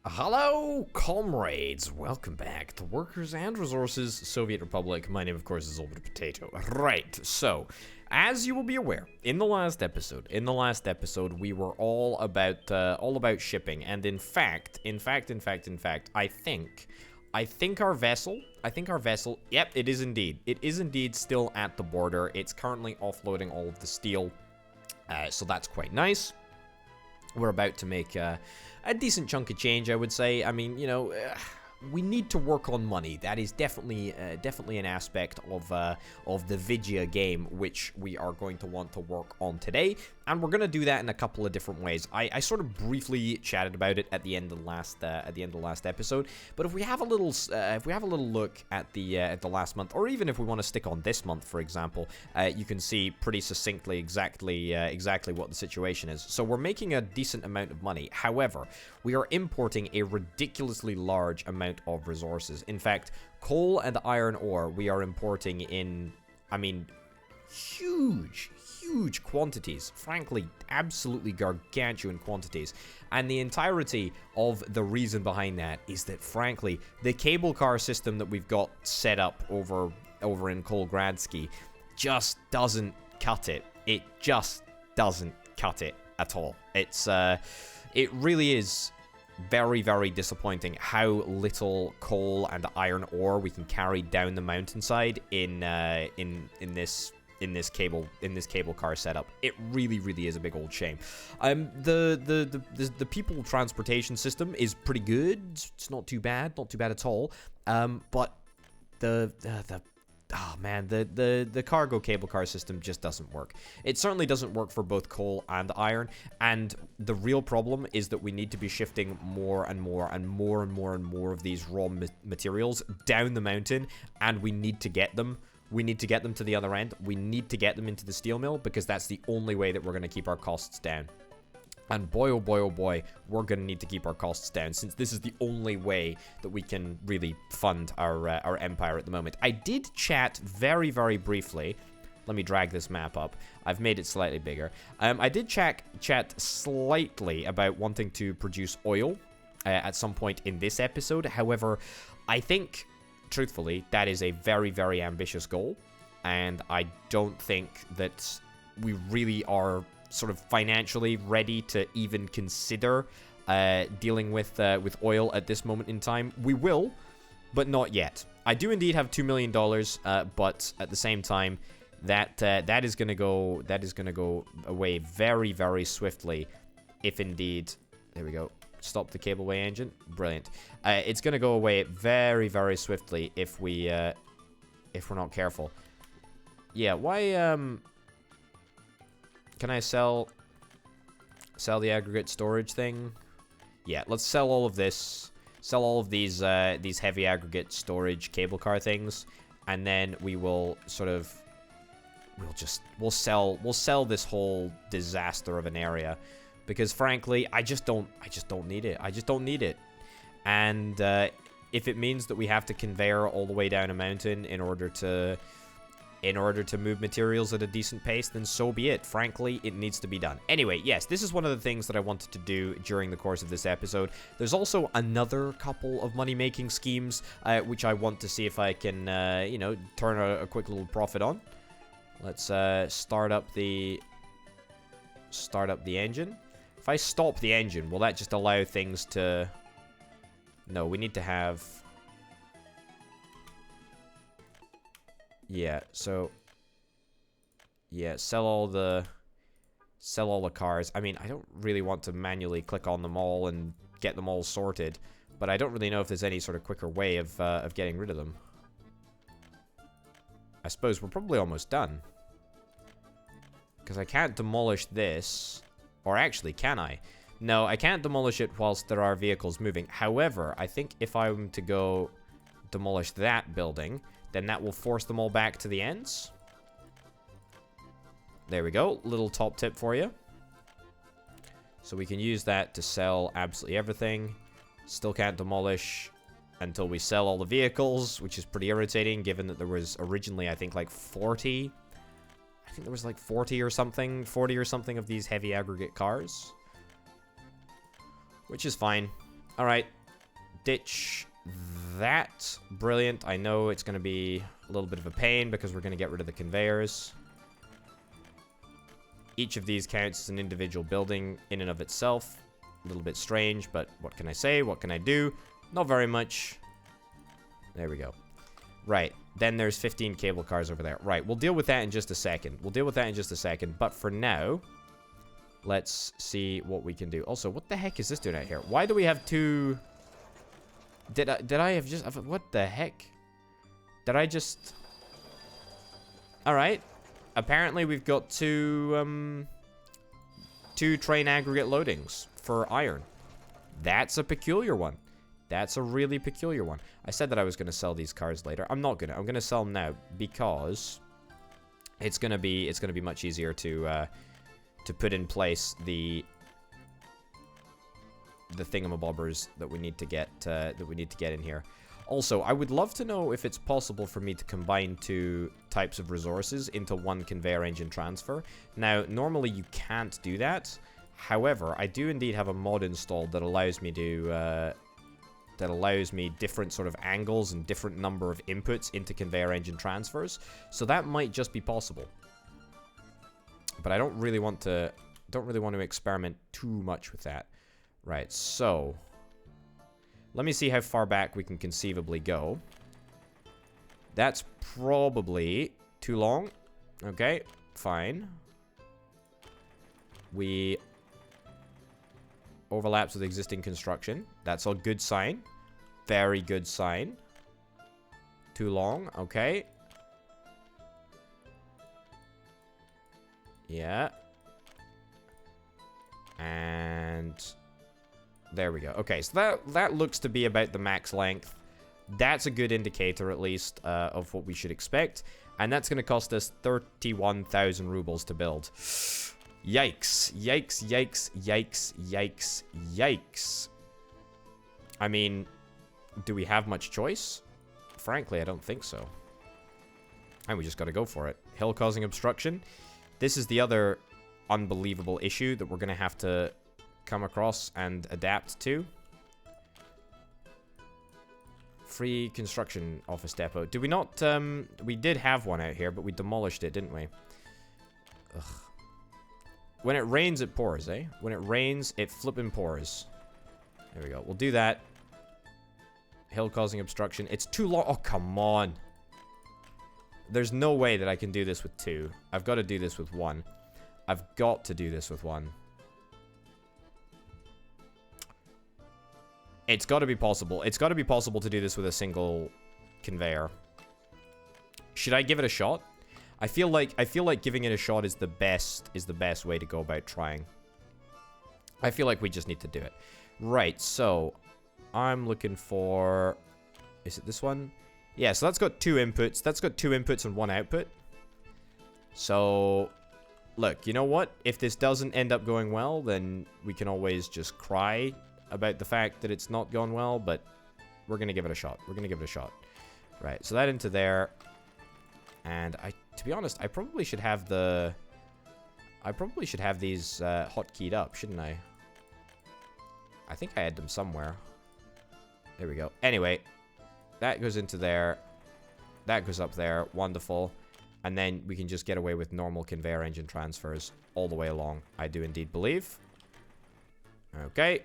Hello, comrades. Welcome back to Workers and Resources, Soviet Republic. My name, of course, is Old Potato. Right, so, as you will be aware, in the last episode, we were all about shipping, and in fact, I think our vessel, yep, it is indeed still at the border. It's currently offloading all of the steel, so that's quite nice. We're about to make a decent chunk of change, I would say. I mean, you know, we need to work on money. That is definitely an aspect of the Vigia game, which we are going to want to work on today, and we're gonna do that in a couple of different ways. I sort of briefly chatted about it at the end of the last episode, but if we have a little look at the last month, or even if we want to stick on this month, for example, you can see pretty succinctly exactly what the situation is. So we're making a decent amount of money. However, we are importing a ridiculously large amount of resources. In fact, coal and iron ore we are importing in, I mean, huge quantities. Frankly, absolutely gargantuan quantities. And the entirety of the reason behind that is that, frankly, the cable car system that we've got set up over in Kolgradsky just doesn't cut it. It just doesn't cut it at all. It really is very, very disappointing how little coal and iron ore we can carry down the mountainside in this cable car setup. It really is a big old shame. The people transportation system is pretty good. It's not too bad at all. But the cargo cable car system just doesn't work. It certainly doesn't work for both coal and iron, and the real problem is that we need to be shifting more and more of these raw materials down the mountain, and we need to get them. We need to get them to the other end. We need to get them into the steel mill, because that's the only way that we're going to keep our costs down. And boy, oh boy, we're going to need to keep our costs down, since this is the only way that we can really fund our empire at the moment. I did chat very, very briefly. Let me drag this map up. I've made it slightly bigger. I did chat slightly about wanting to produce oil at some point in this episode. However, I think, truthfully, that is a very, very ambitious goal, and I don't think that we really are sort of financially ready to even consider dealing with oil at this moment in time. We will, but not yet. I do indeed have $2 million, but at the same time, that is gonna go away very, very swiftly, if indeed. There we go. Stop the cableway engine. Brilliant. It's gonna go away very, very swiftly if we're not careful. Yeah. Why? Can I sell the aggregate storage thing? Yeah. Let's sell all of this. Sell all of these heavy aggregate storage cable car things, and then we will sort of we'll sell this whole disaster of an area. Because frankly, I just don't need it. I just don't need it. And if it means that we have to conveyor all the way down a mountain in order to move materials at a decent pace, then so be it. Frankly, it needs to be done. Anyway, yes, this is one of the things that I wanted to do during the course of this episode. There's also another couple of money-making schemes, which I want to see if I can, you know, turn a quick little profit on. Let's start up the engine. If I stop the engine, will that just allow things to... No, we need to have... Yeah, so... Yeah, sell all the cars. I mean, I don't really want to manually click on them all and get them all sorted, but I don't really know if there's any sort of quicker way of getting rid of them. I suppose we're probably almost done. Because I can't demolish this... Or actually, can I? No, I can't demolish it whilst there are vehicles moving. However, I think if I'm to go demolish that building, then that will force them all back to the ends. There we go. Little top tip for you. So we can use that to sell absolutely everything. Still can't demolish until we sell all the vehicles, which is pretty irritating, given that there was originally, I think, like 40... I think there was like 40 or something of these heavy aggregate cars. Which is fine. Alright, ditch that. Brilliant. I know it's going to be a little bit of a pain because we're going to get rid of the conveyors. Each of these counts as an individual building in and of itself. A little bit strange, but what can I say? What can I do? Not very much. There we go. Right. Then there's 15 cable cars over there. Right. We'll deal with that in just a second. But for now, let's see what we can do. Also, what the heck is this doing out here? Why do we have two... Did I have just... What the heck? Did I just... Alright. Apparently, we've got two train aggregate loadings for iron. That's a peculiar one. That's a really peculiar one. I said that I was going to sell these cars later. I'm not going to. I'm going to sell them now because it's going to be much easier to put in place the thingamabobbers that we need to get in here. Also, I would love to know if it's possible for me to combine two types of resources into one conveyor engine transfer. Now, normally you can't do that. However, I do indeed have a mod installed that allows me to different sort of angles and different number of inputs into conveyor engine transfers. So that might just be possible. But I don't really want to experiment too much with that. Right, so let me see how far back we can conceivably go. That's probably too long. Okay, fine. We overlaps with existing construction. That's a good sign. Very good sign. Too long. Okay. Yeah. And there we go. Okay, so that looks to be about the max length. That's a good indicator, at least, of what we should expect. And that's going to cost us 31,000 rubles to build. Yikes. Yikes, yikes, yikes, yikes, yikes. I mean, do we have much choice? Frankly, I don't think so. And we just got to go for it. Hill causing obstruction. This is the other unbelievable issue that we're going to have to come across and adapt to. Free construction office depot. Do we not, we did have one out here, but we demolished it, didn't we? Ugh. When it rains, it pours, eh? When it rains, it flippin' pours. There we go. We'll do that. Hill causing obstruction. It's too long. Oh, come on. There's no way that I can do this with two. I've got to do this with one. I've got to do this with one. It's got to be possible. It's got to be possible to do this with a single conveyor. Should I give it a shot? I feel like giving it a shot is the best way to go about trying. I feel like we just need to do it. Right, so I'm looking for, is it this one? Yeah, so that's got two inputs. That's got two inputs and one output. So look, you know what? If this doesn't end up going well, then we can always just cry about the fact that it's not gone well, but we're going to give it a shot. We're going to give it a shot. Right, so that into there. And to be honest, I probably should have these hotkeyed up, shouldn't I? I think I had them somewhere. There we go. Anyway, that goes into there. That goes up there. Wonderful. And then we can just get away with normal conveyor engine transfers all the way along. I do indeed believe. Okay.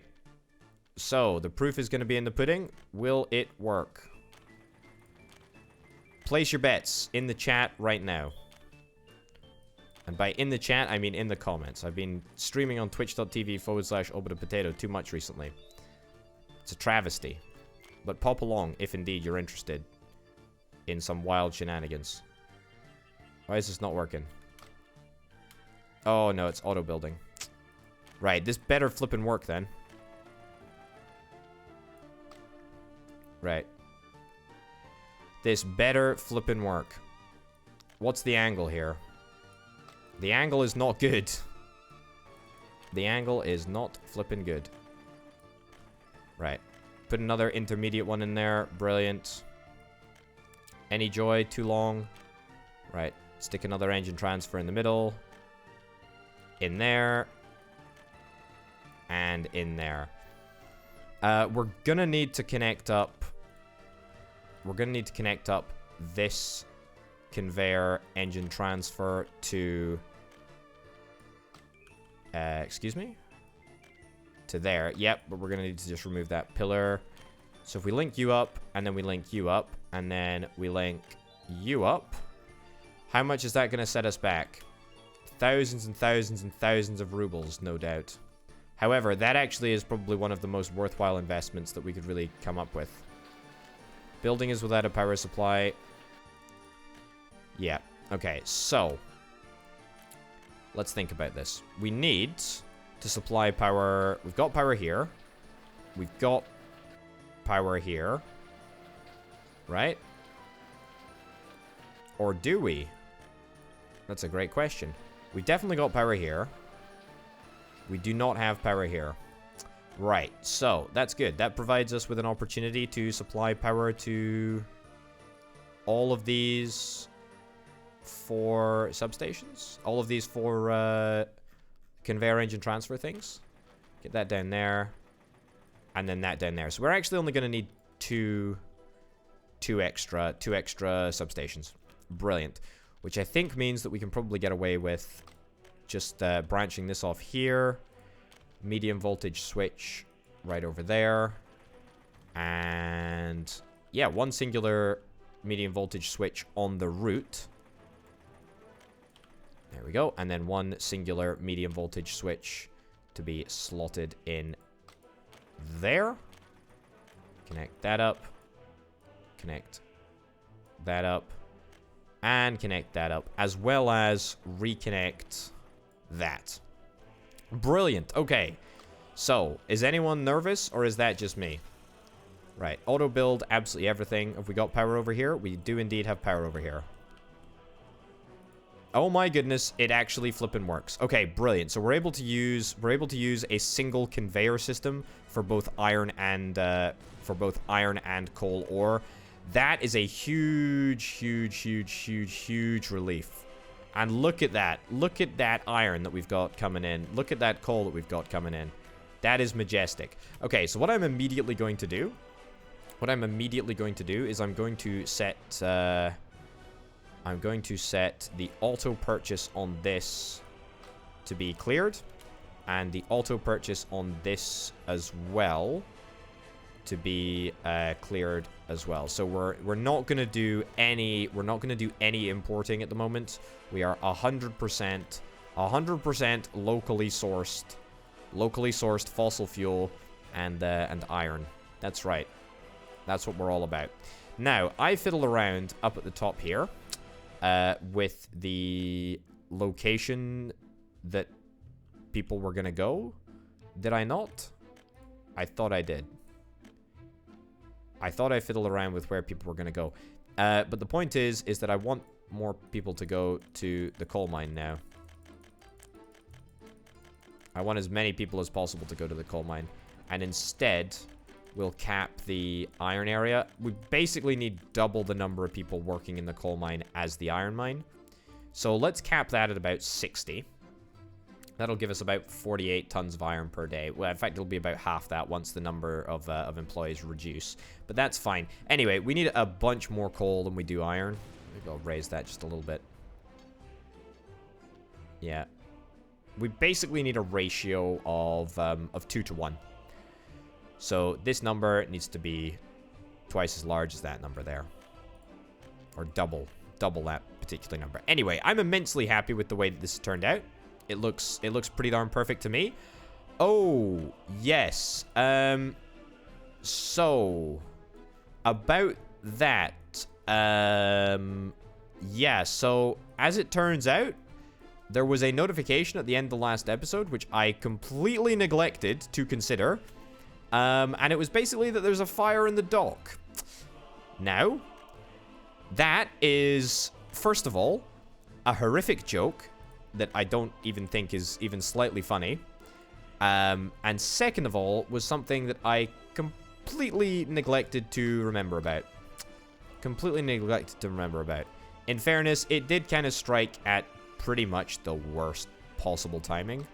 So, the proof is going to be in the pudding. Will it work? Place your bets in the chat right now. And by in the chat, I mean in the comments. I've been streaming on twitch.tv/obitapotato too much recently. It's a travesty. But pop along if indeed you're interested in some wild shenanigans. Why is this not working? Oh no, it's auto building. Right, this better flippin' work then. Right. This better flippin' work. What's the angle here? The angle is not good. The angle is not flippin' good. Right. Put another intermediate one in there. Brilliant. Any joy? Too long. Right. Stick another engine transfer in the middle. In there. And in there. We're gonna need to connect up. We're gonna need to connect up this conveyor engine transfer to. Excuse me? To there. Yep, but we're gonna need to just remove that pillar. So if we link you up, and then we link you up, and then we link you up, how much is that gonna set us back? Thousands and thousands and thousands of rubles, no doubt. However, that actually is probably one of the most worthwhile investments that we could really come up with. Building is without a power supply. Yeah. Okay, so let's think about this. We need to supply power. We've got power here. We've got power here. Right? Or do we? That's a great question. We've definitely got power here. We do not have power here. Right, so that's good. That provides us with an opportunity to supply power to all of these 4 substations. All of these 4 conveyor engine transfer things. Get that down there. And then that down there. So we're actually only going to need two extra substations. Brilliant. Which I think means that we can probably get away with just branching this off here. Medium voltage switch right over there. And yeah, one singular medium voltage switch on the route. There we go. And then one singular medium voltage switch to be slotted in there. Connect that up. Connect that up. And connect that up. As well as reconnect that. Brilliant. Okay. So, is anyone nervous or is that just me? Right. Auto build absolutely everything. Have we got power over here? We do indeed have power over here. Oh my goodness, it actually flippin' works. Okay, brilliant. So we're able to use a single conveyor system for both iron and coal ore. That is a huge relief. And look at that. Look at that iron that we've got coming in. Look at that coal that we've got coming in. That is majestic. Okay, so what I'm immediately going to do is I'm going to set the auto purchase on this to be cleared, and the auto purchase on this as well to be cleared as well. So we're not gonna do any importing at the moment. We are 100% locally sourced fossil fuel and iron. That's right. That's what we're all about. Now I fiddle around up at the top here with the location that people were gonna go. Did I not? I thought I did. I thought I fiddled around with where people were going to go. But the point is that I want more people to go to the coal mine now. I want as many people as possible to go to the coal mine. And instead, we'll cap the iron area. We basically need double the number of people working in the coal mine as the iron mine. So let's cap that at about 60. That'll give us about 48 tons of iron per day. Well, in fact, it'll be about half that once the number of employees reduce. But that's fine. Anyway, we need a bunch more coal than we do iron. Maybe I'll raise that just a little bit. Yeah. We basically need a ratio of 2 to 1. So this number needs to be twice as large as that number there. Or double that particular number. Anyway, I'm immensely happy with the way that this turned out. It looks pretty darn perfect to me. Oh, yes. So about that, yeah, so as it turns out, there was a notification at the end of the last episode, which I completely neglected to consider. And it was basically that there's a fire in the dock. Now, that is, first of all, a horrific joke that I don't even think is even slightly funny. And second of all, was something that I completely neglected to remember about. In fairness, it did kind of strike at pretty much the worst possible timing.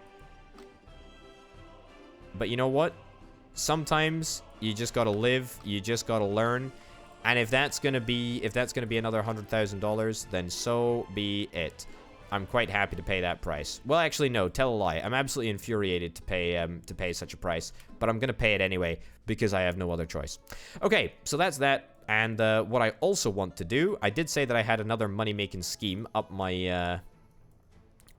But you know what? sometimes you just gotta live, you just gotta learn. And if that's gonna be another $100,000, then so be it. I'm quite happy to pay that price. Well, actually, no, tell a lie. I'm absolutely infuriated to pay such a price, but I'm gonna pay it anyway because I have no other choice. Okay, so that's that. And what I also want to do, I did say that I had another money-making scheme up my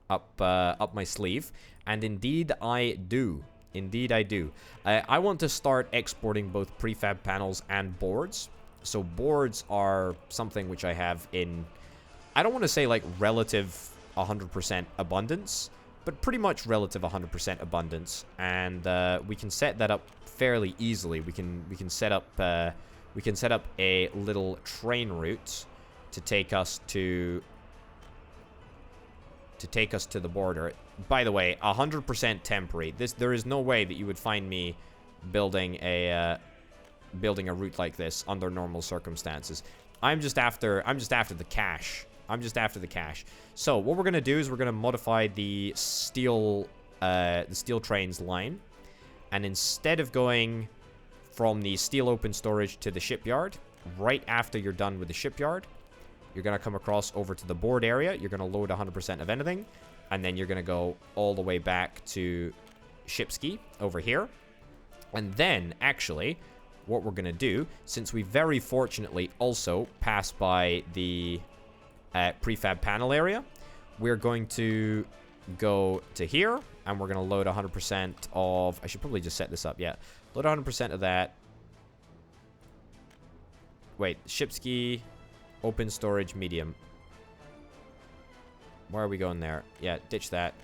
up my sleeve, and indeed I do. Indeed I do. I want to start exporting both prefab panels and boards. So boards are something which I have in, I don't want to say like relative 100% abundance, but pretty much relative 100% abundance. And we can set that up fairly easily. We can set up a little train route to take us to the border. By the way, 100% temporary. There is no way that you would find me building a route like this under normal circumstances. I'm just after the cash. I'm just after the cash. So what we're gonna do is we're gonna modify the steel trains line, and instead of going from the steel open storage to the shipyard, right after you're done with the shipyard, you're gonna come across over to the board area. You're gonna load 100% of anything, and then you're gonna go all the way back to Shipski over here. And then, actually, what we're gonna do, since we very fortunately also pass by the prefab panel area, we're going to go to here, and we're gonna load 100% of, I should probably just set this up, yeah. Load 100% of that. Wait, Shipski, open storage, medium. Why are we going there? Yeah, ditch that.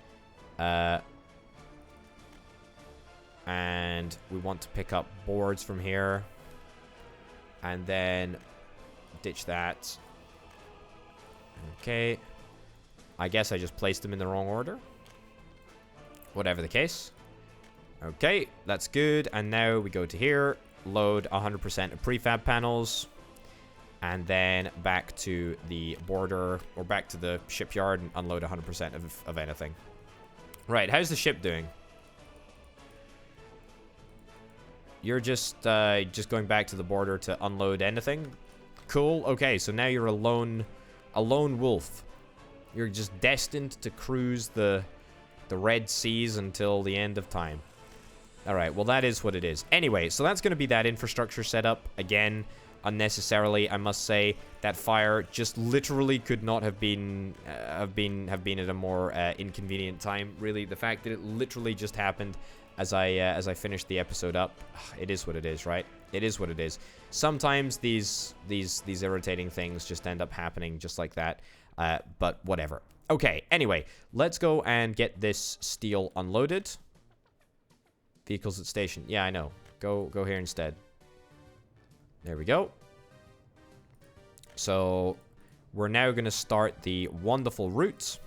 And we want to pick up boards from here. And then ditch that. Okay. I guess I just placed them in the wrong order. Whatever the case. Okay, that's good. And now we go to here. Load 100% of prefab panels. And then back to the border, or back to the shipyard, and unload 100% of anything. Right, how's the ship doing? You're just going back to the border to unload anything? Cool, okay, so now you're a lone wolf. You're just destined to cruise the Red Seas until the end of time. Alright, well that is what it is. Anyway, so that's going to be that infrastructure setup. Again, unnecessarily, I must say. That fire just literally could not have been at a more inconvenient time. Really, the fact that it literally just happened as I finished the episode up, it is what it is, right? It is what it is. Sometimes these irritating things just end up happening just like that. But whatever. Okay. Anyway, let's go and get this steel unloaded. Vehicles at station. Yeah, I know. Go here instead. There we go. So we're now going to start the wonderful route.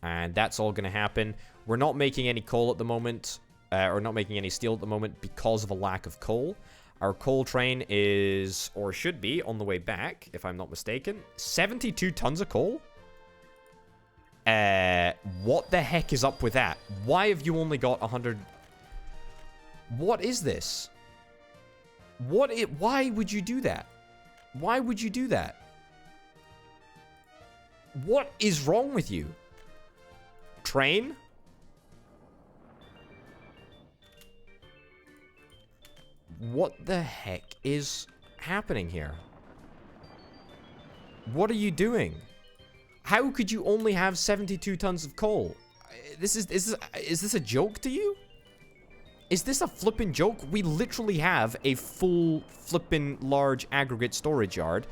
And that's all going to happen. We're not making any coal at the moment. Or not making any steel at the moment because of a lack of coal. Our coal train is, or should be, on the way back, if I'm not mistaken. 72 tons of coal? What the heck is up with that? Why have you only got 100... What is this? Why would you do that? Why would you do that? What is wrong with you? Train? What the heck is happening here? What are you doing? How could you only have 72 tons of coal? Is this a joke to you? Is this a flippin' joke? We literally have a full flippin' large aggregate storage yard.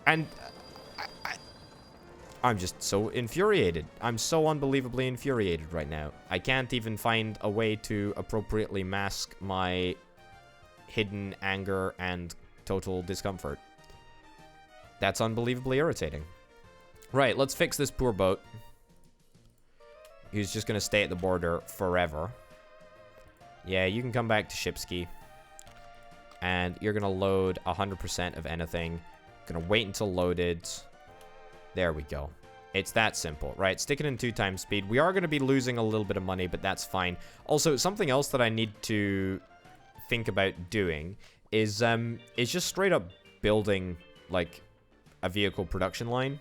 And I'm just so infuriated. I'm so unbelievably infuriated right now. I can't even find a way to appropriately mask my hidden anger and total discomfort. That's unbelievably irritating. Right, let's fix this poor boat. He's just gonna stay at the border forever. Yeah, you can come back to Shipski. And you're gonna load 100% of anything. Gonna wait until loaded. There we go. It's that simple, right? Stick it in 2x speed. We are gonna be losing a little bit of money, but that's fine. Also, something else that I need to think about doing is just straight up building, like, a vehicle production line.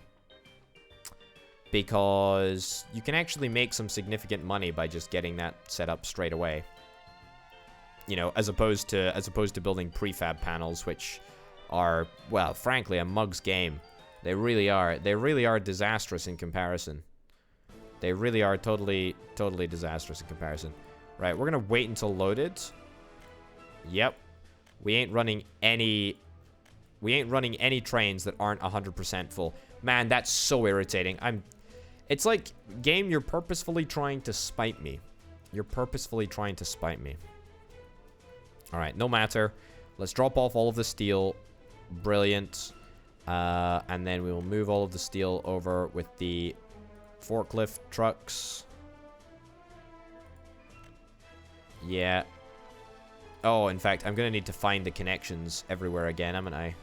Because you can actually make some significant money by just getting that set up straight away. You know, as opposed to building prefab panels, which are, well, frankly, a mug's game. They really are. They really are disastrous in comparison. They really are totally disastrous in comparison. Right, we're gonna wait until loaded. Yep. We ain't running any trains that aren't 100% full. Man, that's so irritating. It's like, game, you're purposefully trying to spite me. You're purposefully trying to spite me. Alright, no matter. Let's drop off all of the steel. Brilliant. And then we will move all of the steel over with the forklift trucks. Yeah. Oh, in fact, I'm going to need to find the connections everywhere again, haven't I?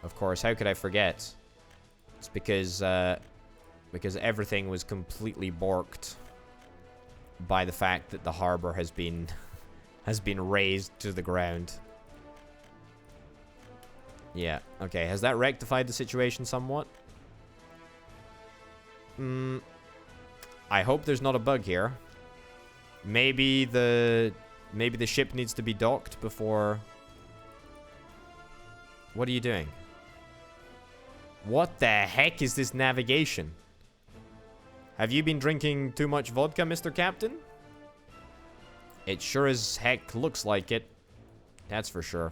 Of course, how could I forget? It's because everything was completely borked by the fact that the harbor has been razed to the ground. Yeah, okay. Has that rectified the situation somewhat? I hope there's not a bug here. Maybe the ship needs to be docked before... What are you doing? What the heck is this navigation? Have you been drinking too much vodka, Mr. Captain? It sure as heck looks like it. That's for sure.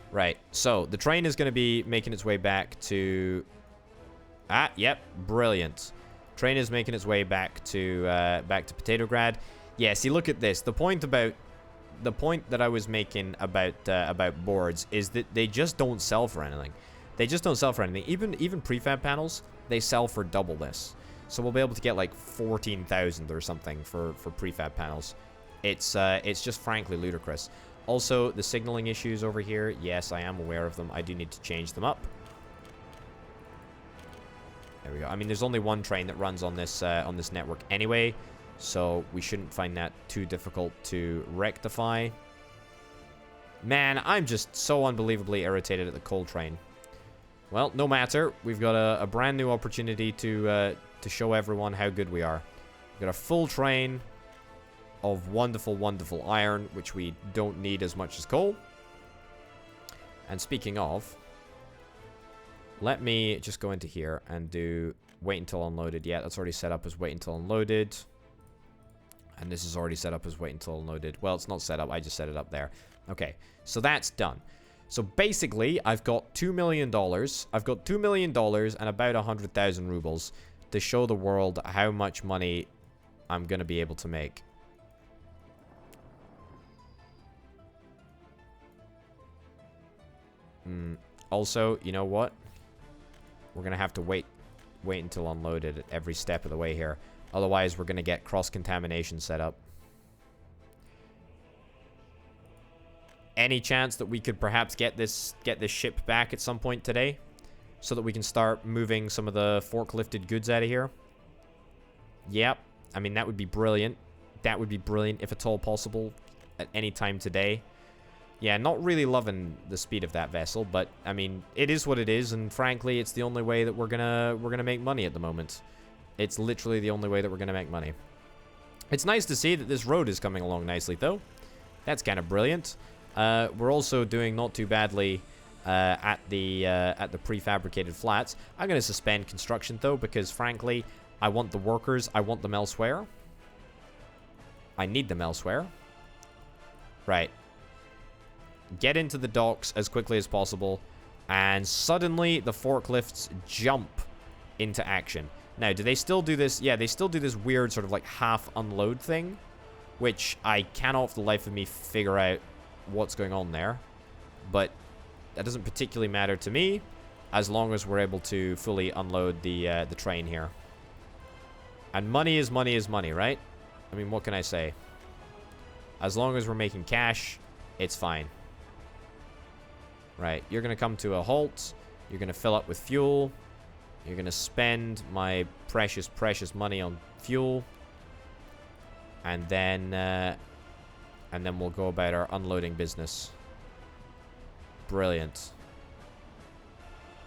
Right, so the train is going to be making its way back to... Ah, yep, brilliant. Train is making its way back to Potatograd. Yeah, see, look at this. The point that I was making about boards is that they just don't sell for anything. They just don't sell for anything. Even prefab panels, they sell for double this. So we'll be able to get like 14,000 or something for prefab panels. It's just frankly ludicrous. Also, the signaling issues over here, yes, I am aware of them. I do need to change them up. There we go. I mean, there's only one train that runs on this network anyway, so we shouldn't find that too difficult to rectify. Man, I'm just so unbelievably irritated at the coal train. Well, no matter. We've got a brand new opportunity to show everyone how good we are. We've got a full train of wonderful, wonderful iron, which we don't need as much as coal. And speaking of, let me just go into here and do wait until unloaded. Yeah, that's already set up as wait until unloaded. And this is already set up as wait until unloaded. Well, it's not set up. I just set it up there. Okay, so that's done. So basically, I've got $2 million. I've got $2 million and about 100,000 rubles to show the world how much money I'm going to be able to make. Also, you know what? We're going to have to wait until unloaded at every step of the way here. Otherwise, we're going to get cross-contamination set up. Any chance that we could perhaps get this ship back at some point today? So that we can start moving some of the forklifted goods out of here? Yep. I mean, that would be brilliant. That would be brilliant if at all possible at any time today. Yeah, not really loving the speed of that vessel, but I mean, it is what it is, and frankly, it's the only way that we're gonna make money at the moment. It's literally the only way that we're gonna make money. It's nice to see that this road is coming along nicely, though. That's kind of brilliant. We're also doing not too badly at the prefabricated flats. I'm gonna suspend construction though, because frankly, I want the workers. I want them elsewhere. I need them elsewhere. Right. Get into the docks as quickly as possible, and suddenly the forklifts jump into action. Now, do they still do this? Yeah, they still do this weird sort of like half unload thing, which I cannot for the life of me figure out what's going on there. But that doesn't particularly matter to me, as long as we're able to fully unload the train here. And money is money, right? I mean, what can I say? As long as we're making cash, it's fine. Right, you're going to come to a halt. You're going to fill up with fuel. You're going to spend my precious, precious money on fuel. And then And then we'll go about our unloading business. Brilliant.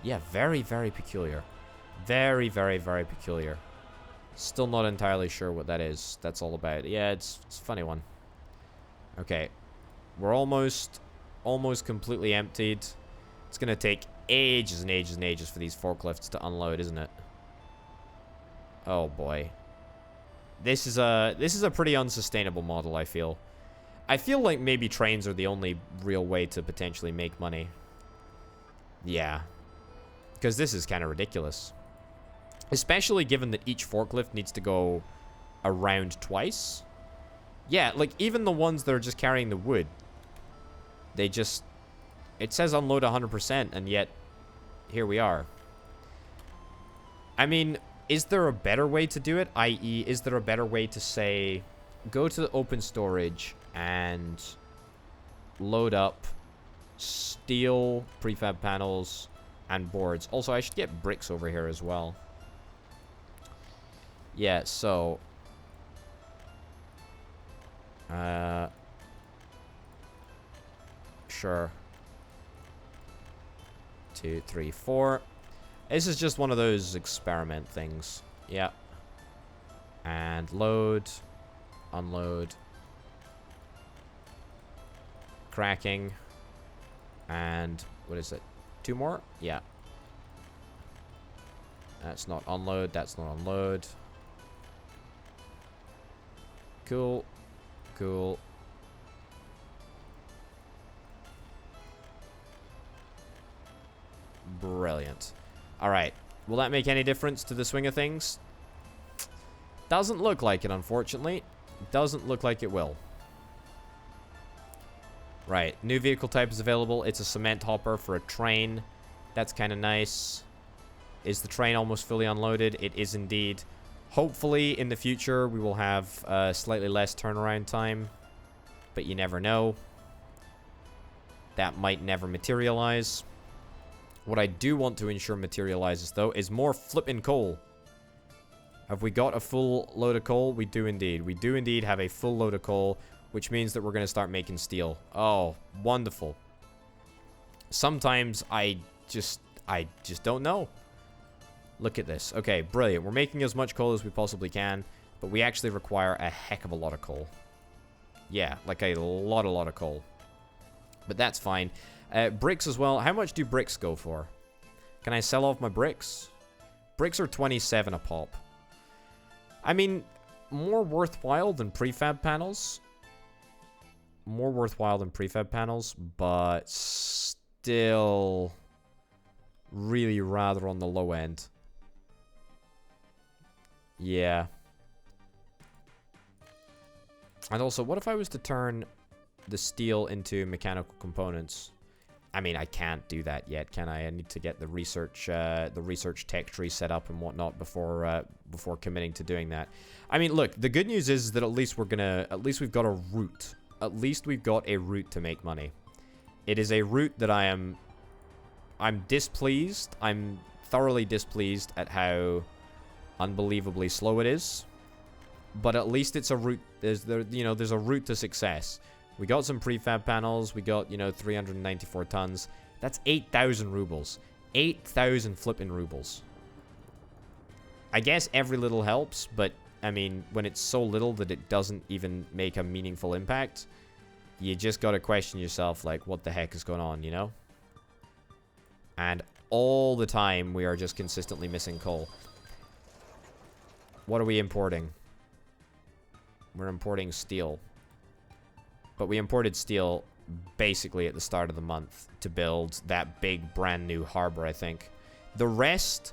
Yeah, very, very peculiar. Very, very, very peculiar. Still not entirely sure what that is. That's all about. Yeah, it's a funny one. Okay. We're almost completely emptied. It's gonna take ages and ages and ages for these forklifts to unload, isn't it? Oh boy. This is a pretty unsustainable model, I feel. I feel like maybe trains are the only real way to potentially make money. Yeah. Because this is kind of ridiculous. Especially given that each forklift needs to go around twice. Yeah, like even the ones that are just carrying the wood. They just... It says unload 100% and yet here we are. I mean, is there a better way to do it? I.e., is there a better way to say... Go to the open storage and load up steel, prefab panels, and boards. Also, I should get bricks over here as well. Yeah, so... Sure. 2, 3, 4. This is just one of those experiment things. Yeah. And load. Unload. Cracking. And what is it? 2 more? Yeah. That's not unload. That's not unload. Cool. Cool. Brilliant. Alright. Will that make any difference to the swing of things? Doesn't look like it, unfortunately. Doesn't look like it will. Right. New vehicle type is available. It's a cement hopper for a train. That's kind of nice. Is the train almost fully unloaded? It is indeed. Hopefully, in the future, we will have slightly less turnaround time. But you never know. That might never materialize. What I do want to ensure materializes, though, is more flipping coal. Have we got a full load of coal? We do indeed. We do indeed have a full load of coal, which means that we're going to start making steel. Oh, wonderful. Sometimes I just don't know. Look at this. Okay, brilliant. We're making as much coal as we possibly can, but we actually require a heck of a lot of coal. Yeah, like a lot of coal. But that's fine. Bricks as well. How much do bricks go for? Can I sell off my bricks? Bricks are 27 a pop. I mean, more worthwhile than prefab panels. More worthwhile than prefab panels, but still really rather on the low end. Yeah. And also, what if I was to turn the steel into mechanical components? I mean, I can't do that yet, can I? I need to get the research tech tree set up and whatnot before committing to doing that. I mean, look, the good news is that at least we've got a route. At least we've got a route to make money. It is a route that I'm displeased. I'm thoroughly displeased at how unbelievably slow it is. But at least it's a route. There's a route to success. We got some prefab panels. We got, 394 tons. That's 8,000 rubles. 8,000 flipping rubles. I guess every little helps, but, I mean, when it's so little that it doesn't even make a meaningful impact, you just gotta question yourself, like, what the heck is going on, you know? And all the time, we are just consistently missing coal. What are we importing? We're importing steel. But we imported steel basically at the start of the month to build that big brand new harbor, I think. The rest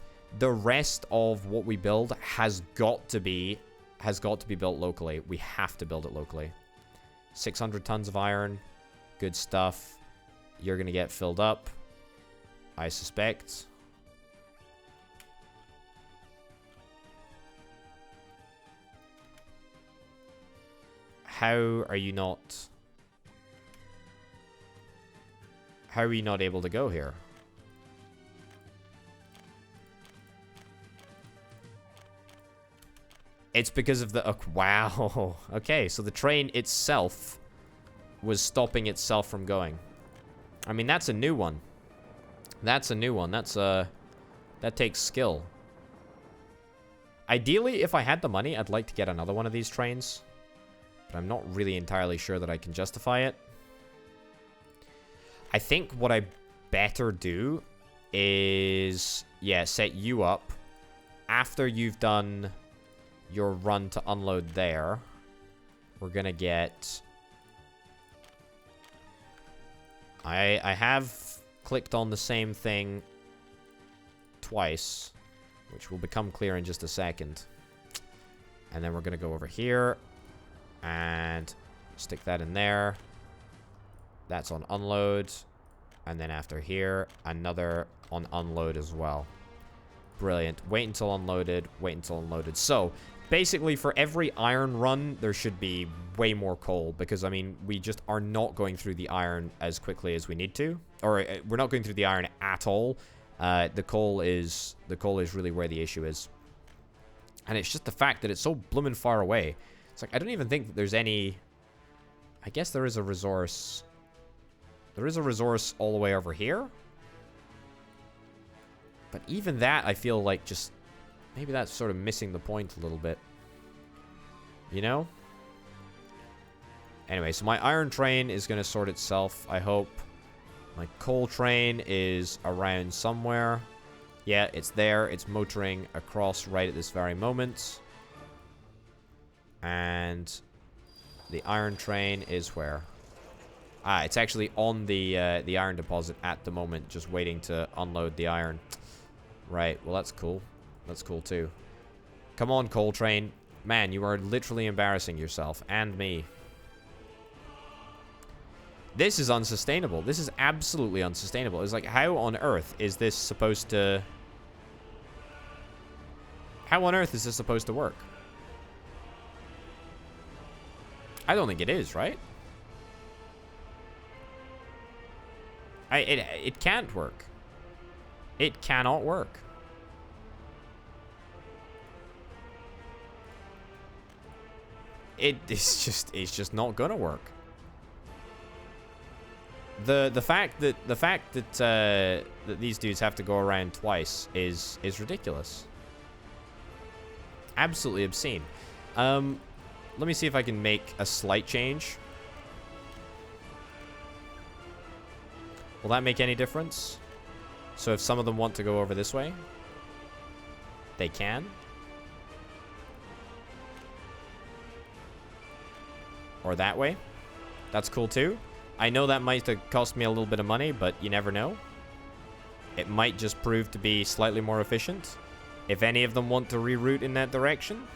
of what we build has got to be built locally. We have to build it locally. 600 tons of iron. Good stuff. You're going to get filled up, I suspect. How are you not able to go here? It's because of the... wow. Okay, so the train itself was stopping itself from going. I mean, that's a new one. That's a new one. That's, that takes skill. Ideally, if I had the money, I'd like to get another one of these trains. But I'm not really entirely sure that I can justify it. I think what I better do is, yeah, set you up. After you've done your run to unload there, we're gonna get... I have clicked on the same thing twice, which will become clear in just a second. And then we're gonna go over here and stick that in there. That's on unload. And then after here, another on unload as well. Brilliant. Wait until unloaded. Wait until unloaded. So, basically, for every iron run, there should be way more coal. Because, I mean, we just are not going through the iron as quickly as we need to. Or, we're not going through the iron at all. The coal is really where the issue is. And it's just the fact that it's so bloomin' far away. It's like, I don't even think that there's any... I guess there is a resource... There is a resource all the way over here. But even that, I feel like just... Maybe that's sort of missing the point a little bit. You know? Anyway, so my iron train is going to sort itself, I hope. My coal train is around somewhere. Yeah, it's there. It's motoring across right at this very moment. And the iron train is where? Ah, it's actually on the iron deposit at the moment, just waiting to unload the iron. Right, well, that's cool. That's cool, too. Come on, coal train. Man, you are literally embarrassing yourself. And me. This is unsustainable. This is absolutely unsustainable. It's like, how on earth is this supposed to... How on earth is this supposed to work? I don't think it is, right? It can't work. It cannot work. It's just not gonna work. The fact that these dudes have to go around twice is ridiculous. Absolutely obscene. Let me see if I can make a slight change. Will that make any difference? So if some of them want to go over this way, they can. Or that way. That's cool too. I know that might have cost me a little bit of money, but you never know. It might just prove to be slightly more efficient. If any of them want to reroute in that direction.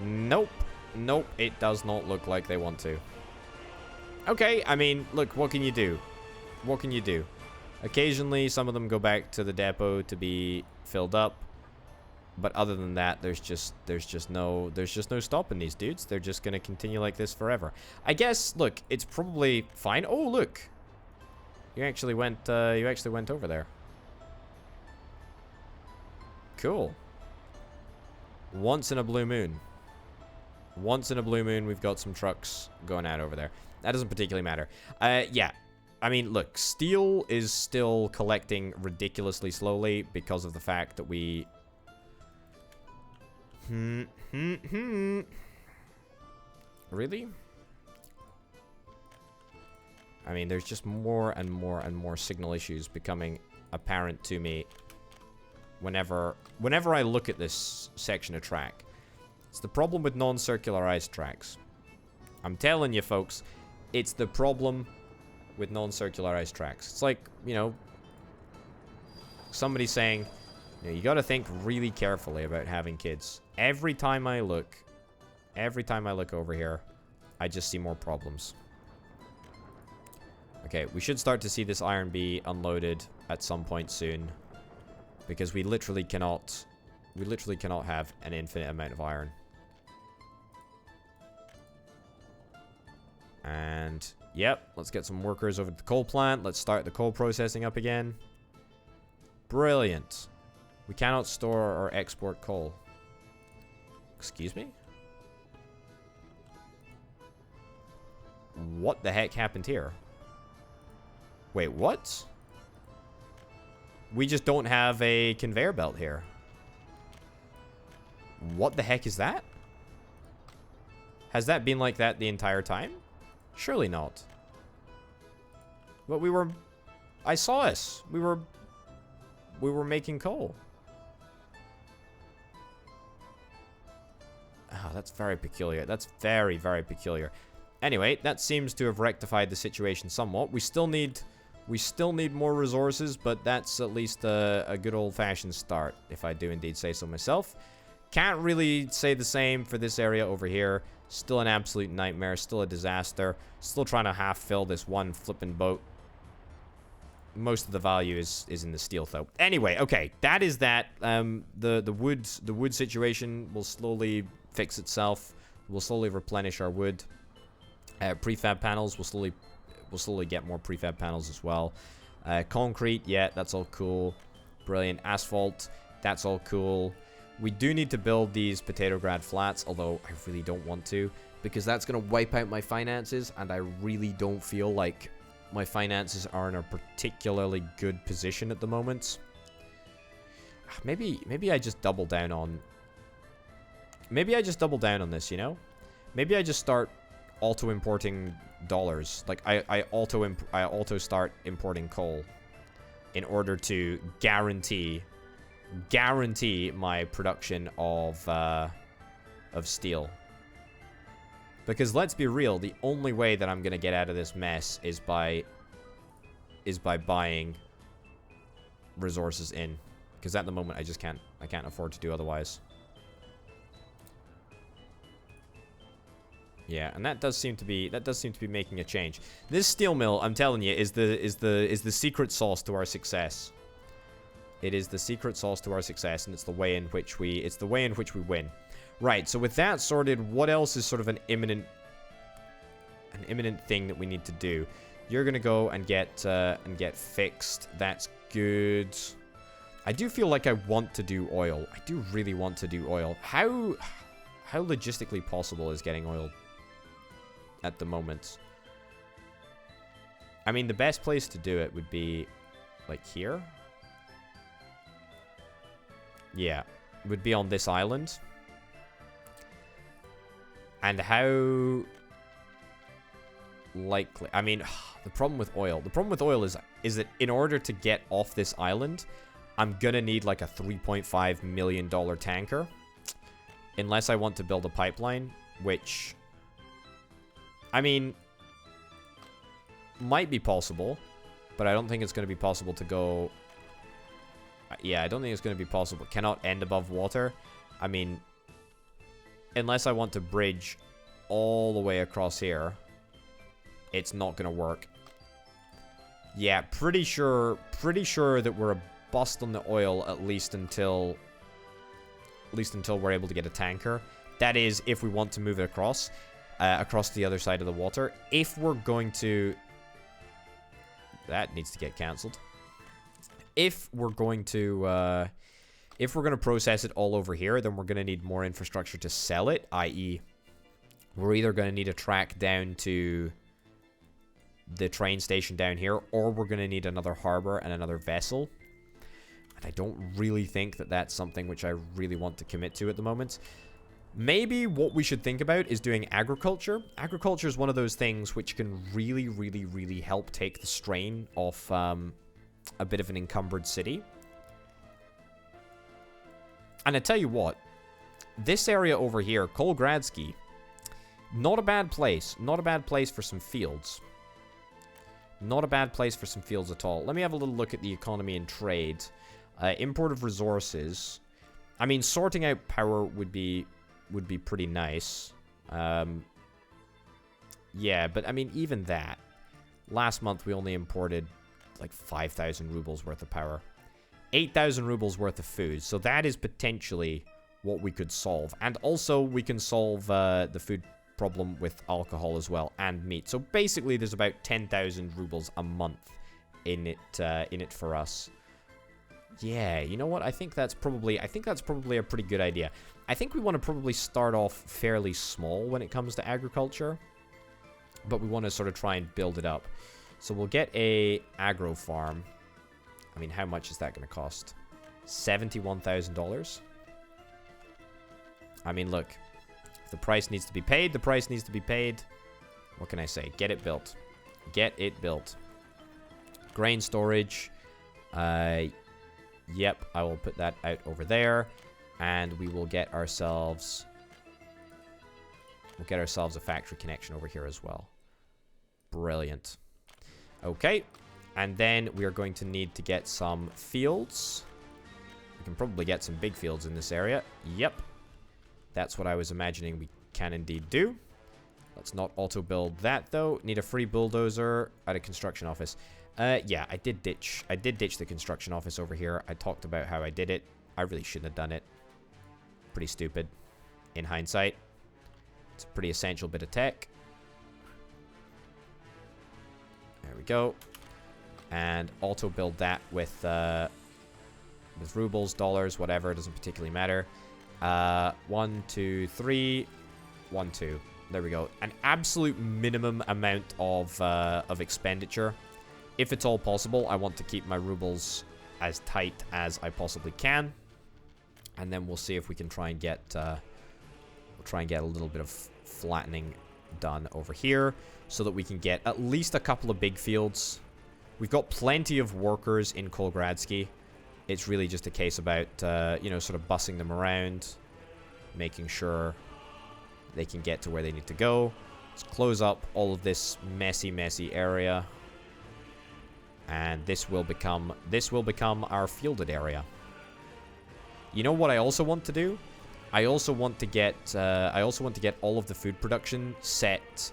Nope. Nope, it does not look like they want to. Okay, I mean, look, what can you do? What can you do? Occasionally, some of them go back to the depot to be filled up. But other than that, there's just no stopping these dudes. They're just gonna continue like this forever. I guess, look, it's probably fine. Oh, look. You actually went over there. Cool. Once in a blue moon. Once in a blue moon, we've got some trucks going out over there. That doesn't particularly matter. Yeah. I mean, look, steel is still collecting ridiculously slowly because of the fact that we... Really? I mean, there's just more and more and more signal issues becoming apparent to me whenever I look at this section of track. It's the problem with non-circularized tracks. I'm telling you, folks, it's the problem with non-circularized tracks. It's like, you know, somebody saying, you know, you got to think really carefully about having kids. Every time I look over here, I just see more problems. Okay, we should start to see this iron be unloaded at some point soon, because we literally cannot have an infinite amount of iron. And yep, let's get some workers over to the coal plant. Let's start the coal processing up again. Brilliant. We cannot store or export coal. Excuse me? What the heck happened here? Wait, what? We just don't have a conveyor belt here. What the heck is that? Has that been like that the entire time? Surely not. But we were... I saw us. We were making coal. Ah, that's very peculiar. That's very, very peculiar. Anyway, that seems to have rectified the situation somewhat. We still need more resources, but that's at least a good old-fashioned start, if I do indeed say so myself. Can't really say the same for this area over here. Still an absolute nightmare. Still a disaster. Still trying to half-fill this one flippin' boat. Most of the value is in the steel, though. Anyway, okay, that is that. The wood situation will slowly fix itself. We'll slowly replenish our wood. Prefab panels will slowly get more prefab panels as well. Concrete, yeah, that's all cool. Brilliant. Asphalt, that's all cool. We do need to build these Potatograd flats, although I really don't want to, because that's going to wipe out my finances, and I really don't feel like my finances are in a particularly good position at the moment. Maybe I just double down on... Maybe I just double down on this, you know? Maybe I just start auto-importing dollars. Like, I auto start importing coal in order to guarantee my production of steel. Because let's be real, the only way that I'm gonna get out of this mess is by buying resources in. Because at the moment I can't afford to do otherwise. Yeah, and that does seem to be making a change. This steel mill, I'm telling you, is the secret sauce to our success. It is the secret sauce to our success, and it's the way in which we win. Right, so with that sorted, what else is sort of an imminent thing that we need to do? You're gonna go and get fixed. That's good. I do feel like I want to do oil. I do really want to do oil. How logistically possible is getting oil at the moment? I mean, the best place to do it would be like here. Yeah, it would be on this island. And how likely... I mean, the problem with oil is that in order to get off this island, I'm gonna need like a $3.5 million tanker. Unless I want to build a pipeline, which... I mean... might be possible, but I don't think it's gonna be possible to go... Yeah, I don't think it's gonna be possible. Cannot end above water. I mean... unless I want to bridge all the way across here, it's not gonna work. Yeah, pretty sure that we're a bust on the oil at least until we're able to get a tanker. That is, if we want to move it across the other side of the water. If we're going to... that needs to get cancelled. If we're going to process it all over here, then we're going to need more infrastructure to sell it, i.e. we're either going to need a track down to the train station down here, or we're going to need another harbor and another vessel. And I don't really think that that's something which I really want to commit to at the moment. Maybe what we should think about is doing agriculture. Agriculture is one of those things which can really, really, really help take the strain off a bit of an encumbered city. And I tell you what, this area over here, Kolgradsky, not a bad place. Not a bad place for some fields. Not a bad place for some fields at all. Let me have a little look at the economy and trade. Import of resources. I mean, sorting out power would be pretty nice. Yeah, but I mean, even that. Last month, we only imported like 5,000 rubles worth of power. 8,000 rubles worth of food. So that is potentially what we could solve. And also, we can solve the food problem with alcohol as well, and meat. So basically, there's about 10,000 rubles a month in it for us. Yeah, you know what? I think that's probably a pretty good idea. I think we want to probably start off fairly small when it comes to agriculture. but we want to sort of try and build it up. So we'll get a agro farm. I mean, how much is that going to cost? $71,000. I mean, look, if the price needs to be paid, the price needs to be paid. What can I say? Get it built. Get it built. Grain storage. Yep, I will put that out over there. And we will get ourselves... We'll get ourselves a factory connection over here as well. Brilliant. Okay. And then we are going to need to get some fields. We can probably get some big fields in this area. Yep. That's what I was imagining we can indeed do. Let's not auto-build that, though. Need a free bulldozer at a construction office. Yeah, I did ditch the construction office over here. I talked about how I did it. I really shouldn't have done it. Pretty stupid. In hindsight. It's a pretty essential bit of tech. There we go. And auto-build that with rubles, dollars, whatever. It doesn't particularly matter. 1, 2, 3. 1, 2. There we go. An absolute minimum amount of expenditure. If it's all possible, I want to keep my rubles as tight as I possibly can. And then we'll see if we can try and get a little bit of flattening done over here so that we can get at least a couple of big fields. We've got plenty of workers in Kolgradsky. It's really just a case about, you know, sort of bussing them around, making sure they can get to where they need to go. Let's close up all of this messy area. And this will become our fielded area. You know what I also want to do? I also want to get all of the food production set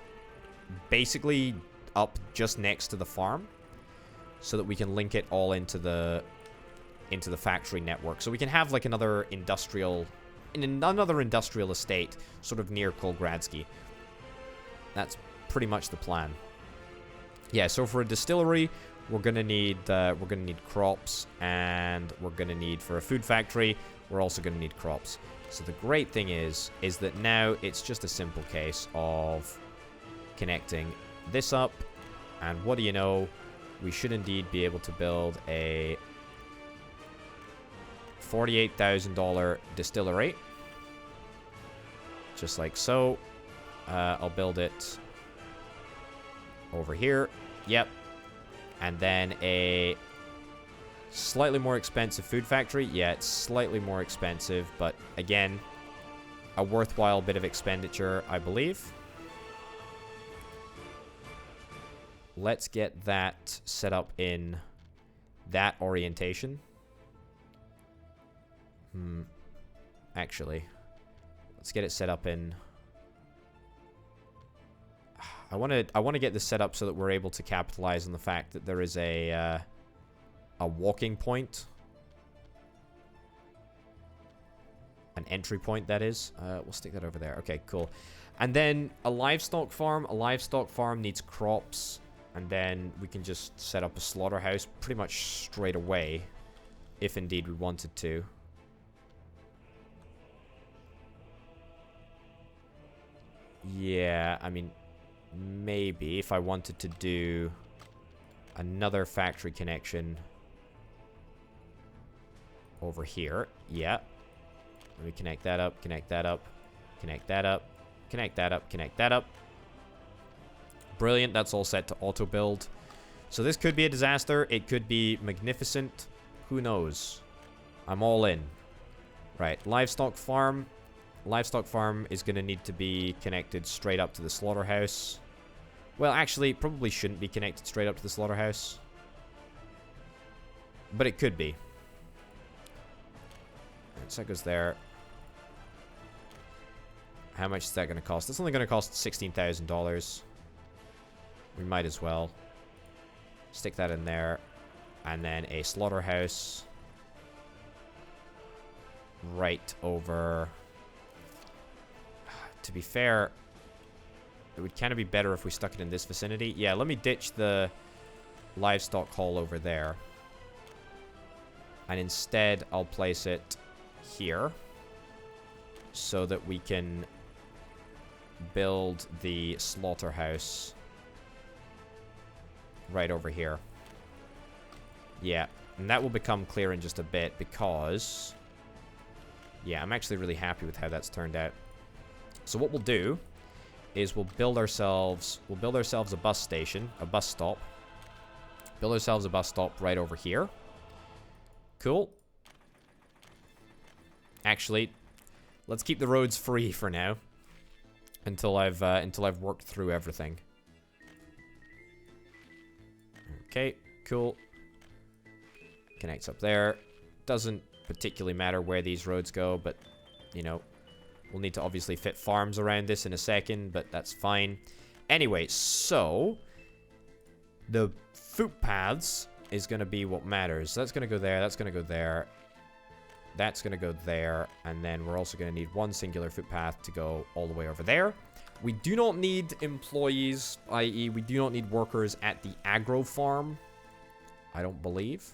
basically up just next to the farm, so that we can link it all into the factory network. So we can have like another industrial estate sort of near Kolgradsky. That's pretty much the plan. Yeah, so for a distillery, we're gonna need crops, and we're gonna need, for a food factory, we're also gonna need crops. So the great thing is that now it's just a simple case of connecting this up, and what do you know, we should indeed be able to build a $48,000 distillery. Just like so. I'll build it over here. Yep. And then a slightly more expensive food factory. Yeah, it's slightly more expensive, but again, a worthwhile bit of expenditure, I believe. Let's get that set up in that orientation. Actually, let's get it set up in... I want to get this set up so that we're able to capitalize on the fact that there is a walking point. An entry point, that is. We'll stick that over there. Okay, cool. And then a livestock farm. A livestock farm needs crops. And then we can just set up a slaughterhouse pretty much straight away, if indeed we wanted to. Yeah, I mean, maybe if I wanted to do another factory connection over here. Yeah. Let me connect that up, connect that up, connect that up, connect that up, connect that up. Brilliant, that's all set to auto-build. So this could be a disaster. It could be magnificent. Who knows? I'm all in. Right, livestock farm. Livestock farm is going to need to be connected straight up to the slaughterhouse. Well, actually, it probably shouldn't be connected straight up to the slaughterhouse. But it could be. Right, so that goes there. How much is that going to cost? It's only going to cost $16,000. We might as well stick that in there. And then a slaughterhouse right over... To be fair, it would kind of be better if we stuck it in this vicinity. Yeah, let me ditch the livestock hall over there. And instead, I'll place it here so that we can build the slaughterhouse right over here. Yeah, and that will become clear in just a bit because... Yeah, I'm actually really happy with how that's turned out. So what we'll do is we'll build ourselves a bus station, a bus stop. Build ourselves a bus stop right over here. Cool. Actually, let's keep the roads free for now until I've worked through everything. Okay, cool. Connects up there. Doesn't particularly matter where these roads go, but you know, we'll need to obviously fit farms around this in a second, but that's fine. Anyway, so the footpaths is going to be what matters. So that's going to go there, that's going to go there, that's going to go there, and then we're also going to need one singular footpath to go all the way over there. We do not need employees, i.e. we do not need workers at the agro farm, I don't believe.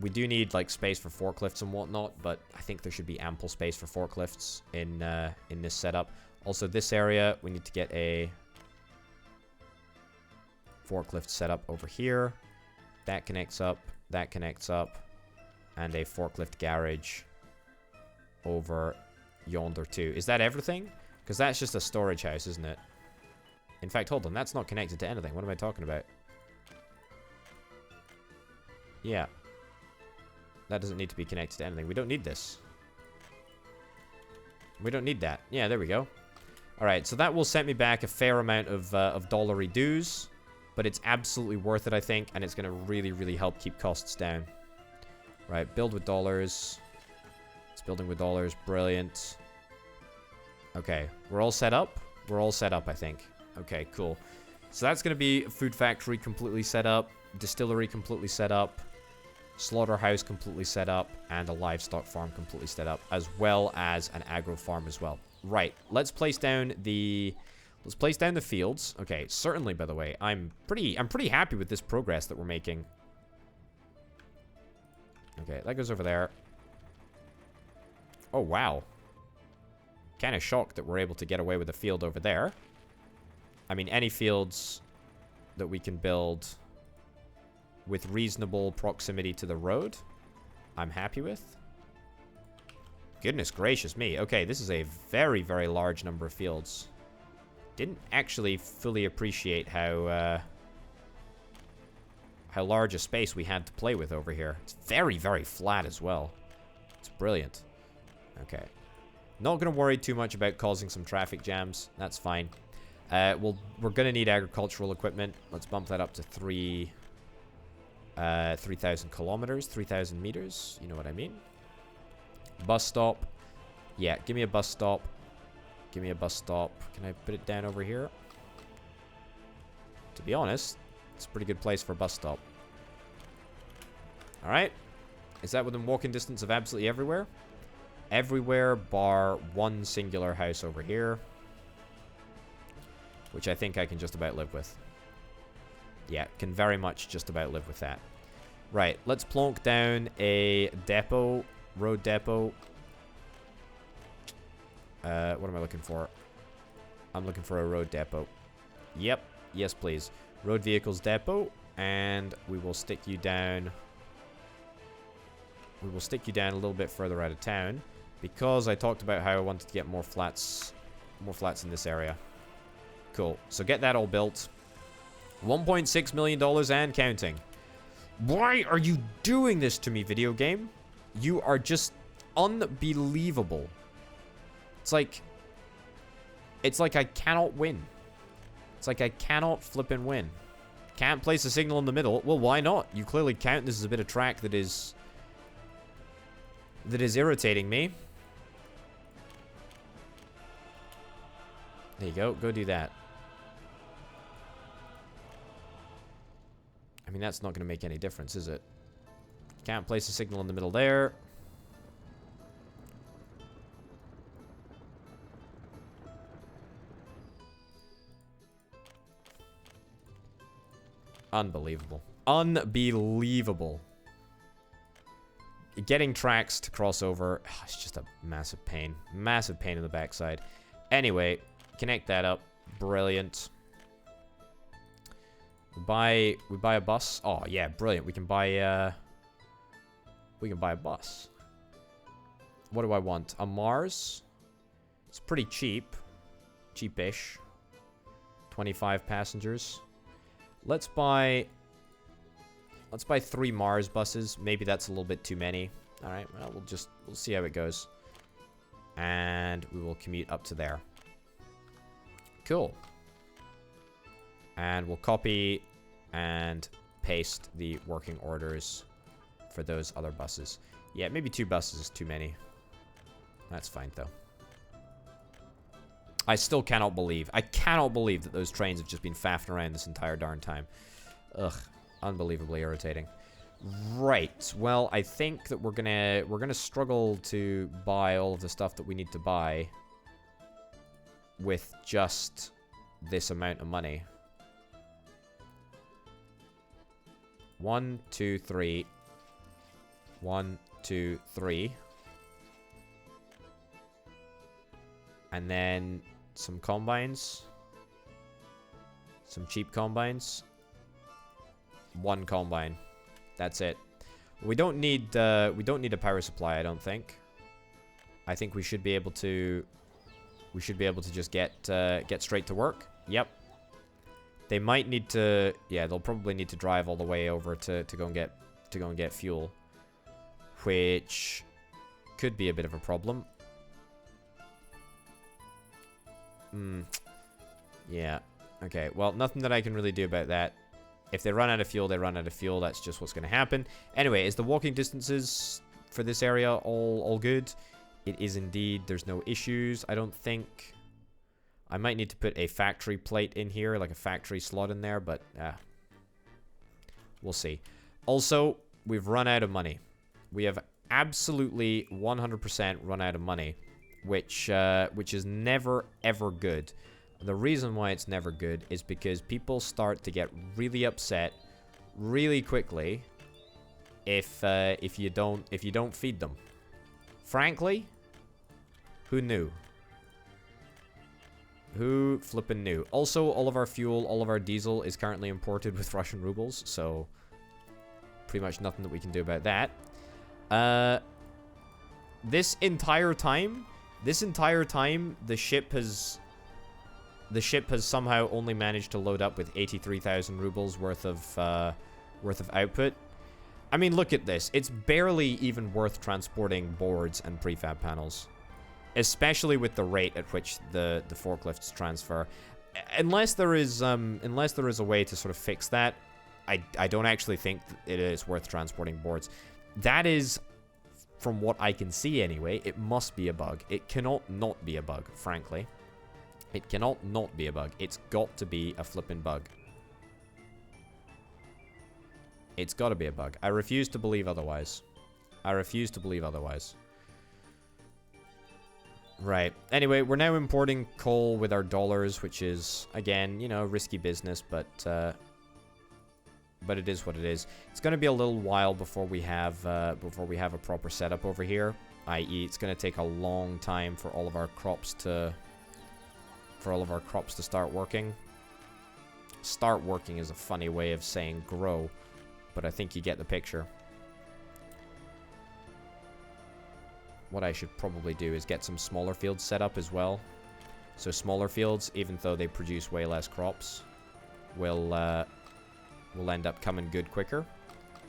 We do need, like, space for forklifts and whatnot, but I think there should be ample space for forklifts in this setup. Also, this area, we need to get a forklift set up over here. That connects up, and a forklift garage over yonder too. Is that everything? Because that's just a storage house, isn't it? In fact, hold on, that's not connected to anything. What am I talking about? Yeah. That doesn't need to be connected to anything. We don't need this. We don't need that. Yeah, there we go. Alright, so that will set me back a fair amount of dollary dues. But it's absolutely worth it, I think. And it's going to really, really help keep costs down. Right, build with dollars. It's building with dollars. Brilliant. Okay, we're all set up? We're all set up, I think. Okay, cool. So that's going to be a food factory completely set up. Distillery completely set up. Slaughterhouse completely set up, and a livestock farm completely set up, as well as an agro farm as well. Right, let's place down the fields. Okay, certainly, by the way, I'm pretty happy with this progress that we're making. Okay, that goes over there. Oh wow. Kind of shocked that we're able to get away with a field over there. I mean, any fields that we can build with reasonable proximity to the road, I'm happy with. Goodness gracious me. Okay, this is a very, very large number of fields. Didn't actually fully appreciate how large a space we had to play with over here. It's very, very flat as well. It's brilliant. Okay. Not going to worry too much about causing some traffic jams. That's fine. We're going to need agricultural equipment. Let's bump that up to 3,000 kilometers, 3,000 meters. You know what I mean? Bus stop. Yeah, give me a bus stop. Give me a bus stop. Can I put it down over here? To be honest, it's a pretty good place for a bus stop. Alright. Is that within walking distance of absolutely everywhere? Everywhere bar one singular house over here. Which I think I can just about live with. Yeah, can very much just about live with that. Right, let's plonk down a depot. Road depot. What am I looking for? I'm looking for a road depot. Yep, yes please. Road vehicles depot. And we will stick you down. We will stick you down a little bit further out of town. Because I talked about how I wanted to get more flats in this area. Cool, so get that all built. $1.6 million and counting. Why are you doing this to me, video game? You are just unbelievable. It's like I cannot win. It's like I cannot flip and win. Can't place a signal in the middle. Well, why not? You clearly count this as a bit of track that is irritating me. There you go. Go do that. I mean, that's not going to make any difference, is it? Can't place a signal in the middle there. Unbelievable. Unbelievable. Getting tracks to cross over, it's just a massive pain. Massive pain in the backside. Anyway, connect that up. Brilliant. buy a bus. Oh yeah, brilliant. We can buy a bus. What do I want? A Mars. It's pretty cheap. Cheapish. 25 passengers. Let's buy 3 Mars buses. Maybe that's a little bit too many. All right, well, we'll see how it goes. And we will commute up to there. Cool. And we'll copy and paste the working orders for those other buses. Yeah, maybe 2 buses is too many. That's fine, though. I still cannot believe that those trains have just been faffing around this entire darn time. Ugh, unbelievably irritating. Right, well, I think that we're gonna struggle to buy all of the stuff that we need to buy with just this amount of money. 1, 2, 3. 1, 2, 3. And then some combines. Some cheap combines. 1 combine. That's it. We don't need a power supply, I don't think. I think we should be able to just get straight to work. Yep. They might need to, yeah, they'll probably need to drive all the way over to go and get fuel, which could be a bit of a problem. Yeah. Okay, well, nothing that I can really do about that. If they run out of fuel, they run out of fuel. That's just what's going to happen. Anyway, is the walking distances for this area all good? It is indeed. There's no issues, I don't think. I might need to put a factory plate in here, like a factory slot in there, but we'll see. Also, we've run out of money. We have absolutely 100% run out of money, which is never, ever good. The reason why it's never good is because people start to get really upset really quickly if you don't feed them. Frankly, who knew? Who flippin' knew? Also, all of our fuel, all of our diesel is currently imported with Russian rubles, so pretty much nothing that we can do about that. This entire time, the ship has somehow only managed to load up with 83,000 rubles worth of output. I mean, look at this. It's barely even worth transporting boards and prefab panels, especially with the rate at which the forklifts transfer. Unless there is a way to sort of fix that, I don't actually think it is worth transporting boards. That is, from what I can see anyway, it must be a bug. It cannot not be a bug, frankly. It cannot not be a bug. It's got to be a flippin' bug. It's got to be a bug. I refuse to believe otherwise. I refuse to believe otherwise. Right. Anyway, we're now importing coal with our dollars, which is, again, you know, risky business, but it is what it is. It's going to be a little while before we have a proper setup over here. I.e., it's going to take a long time for all of our crops to start working. Start working is a funny way of saying grow, but I think you get the picture. What I should probably do is get some smaller fields set up as well. So smaller fields, even though they produce way less crops, will end up coming good quicker,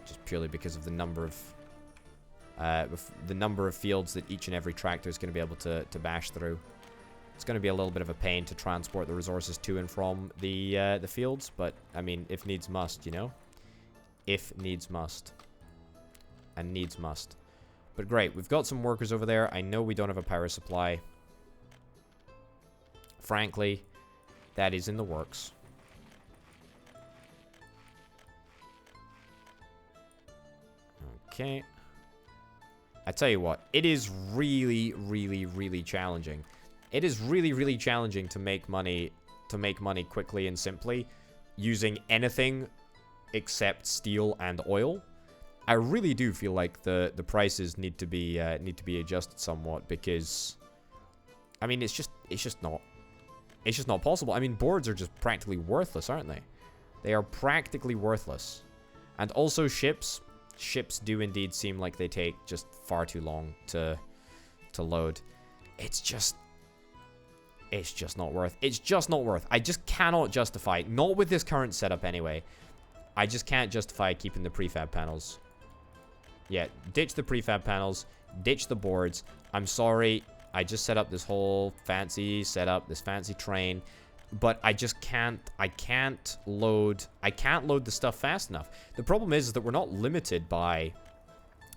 just purely because of the number of fields that each and every tractor is going to be able to bash through. It's going to be a little bit of a pain to transport the resources to and from the fields, but I mean, if needs must, you know, if needs must, and needs must. But great, we've got some workers over there. I know we don't have a power supply. Frankly, that is in the works. Okay. I tell you what, it is really, really, really challenging. It is really, really challenging to make money quickly and simply using anything except steel and oil. I really do feel like the prices need to be adjusted somewhat, because I mean, it's just not possible. I mean, boards are just practically worthless, aren't they? They are practically worthless. And also ships. Ships do indeed seem like they take just far too long to load. It's just not worth. It's just not worth. I just cannot justify, not with this current setup anyway. I just can't justify keeping the prefab panels. Yeah, ditch the prefab panels, ditch the boards. I'm sorry, I just set up this whole fancy setup, this fancy train, but I just can't, I can't load the stuff fast enough. The problem is that we're not limited by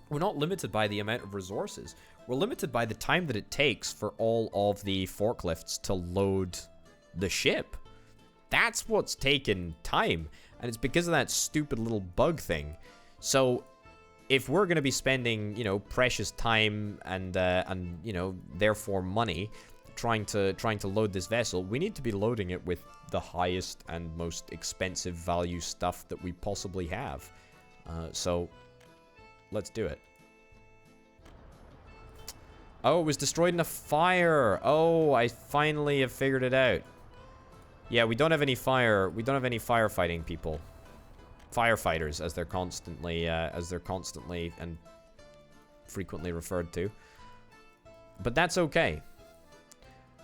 the amount of resources. We're limited by the time that it takes for all of the forklifts to load the ship. That's what's taken time, and it's because of that stupid little bug thing. So if we're going to be spending, you know, precious time and you know, therefore money trying to load this vessel, we need to be loading it with the highest and most expensive value stuff that we possibly have. So let's do it. Oh, it was destroyed in a fire. Oh, I finally have figured it out. Yeah, we don't have any fire. We don't have any firefighting people. Firefighters, as they're constantly and frequently referred to. But that's okay.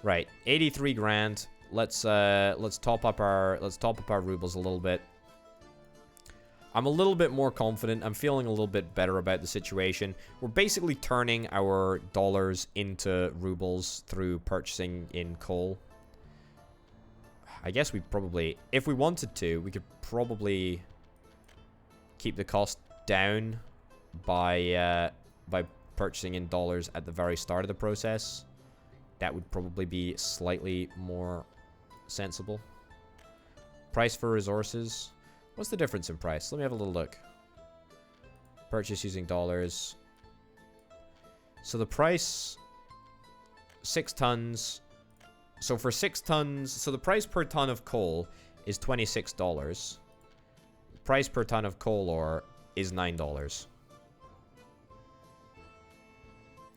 Right, 83 grand. Let's top up our rubles a little bit. I'm a little bit more confident. I'm feeling a little bit better about the situation. We're basically turning our dollars into rubles through purchasing in coal. I guess we probably, if we wanted to, we could probably keep the cost down by purchasing in dollars at the very start of the process. That would probably be slightly more sensible. Price for resources. What's the difference in price? Let me have a little look. Purchase using dollars. So the price, 6 tons. So for 6 tons, so the price per ton of coal is $26. The price per ton of coal ore is $9.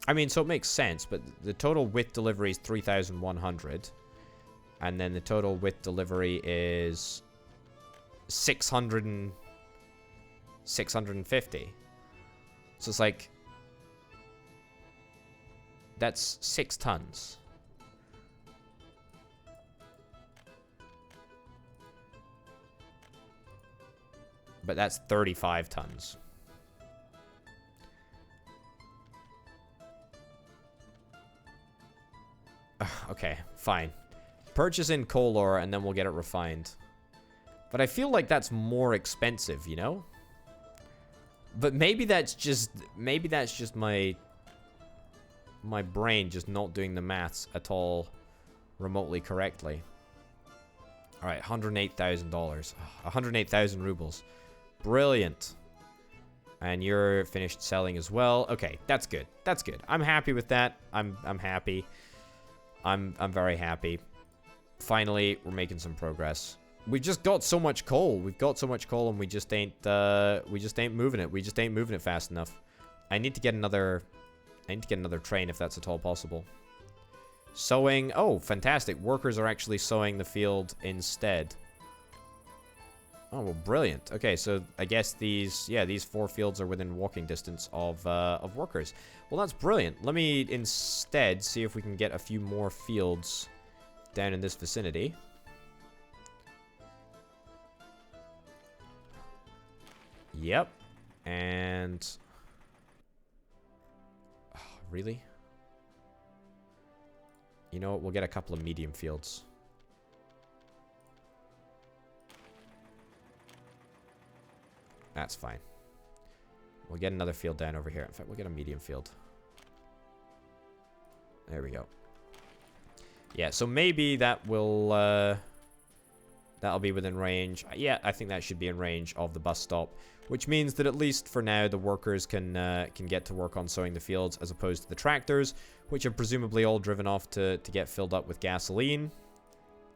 I mean, so it makes sense, but the total with delivery is 3,100. And then the total with delivery is 650. So it's like, that's 6 tons. But that's 35 tons. Okay, fine. Purchase in coal ore and then we'll get it refined. But I feel like that's more expensive, you know? But maybe that's just my brain just not doing the maths at all remotely correctly. All right, $108,000. 108,000 rubles. Brilliant. And you're finished selling as well. Okay, that's good. That's good. I'm happy with that. I'm happy. I'm very happy. Finally, we're making some progress. We just got so much coal. We've got so much coal, and we just ain't moving it. We just ain't moving it fast enough. I need to get another train if that's at all possible. Sowing. Oh, fantastic. Workers are actually sowing the field instead. Oh, well, brilliant. Okay, so I guess these 4 fields are within walking distance of workers. Well, that's brilliant. Let me instead see if we can get a few more fields down in this vicinity. Yep. And... oh, really? You know what? We'll get a couple of medium fields. That's fine. We'll get another field down over here. In fact, we'll get a medium field. There we go. Yeah, so maybe that will... that'll be within range. Yeah, I think that should be in range of the bus stop. Which means that at least for now, the workers can get to work on sowing the fields as opposed to the tractors, which have presumably all driven off to get filled up with gasoline.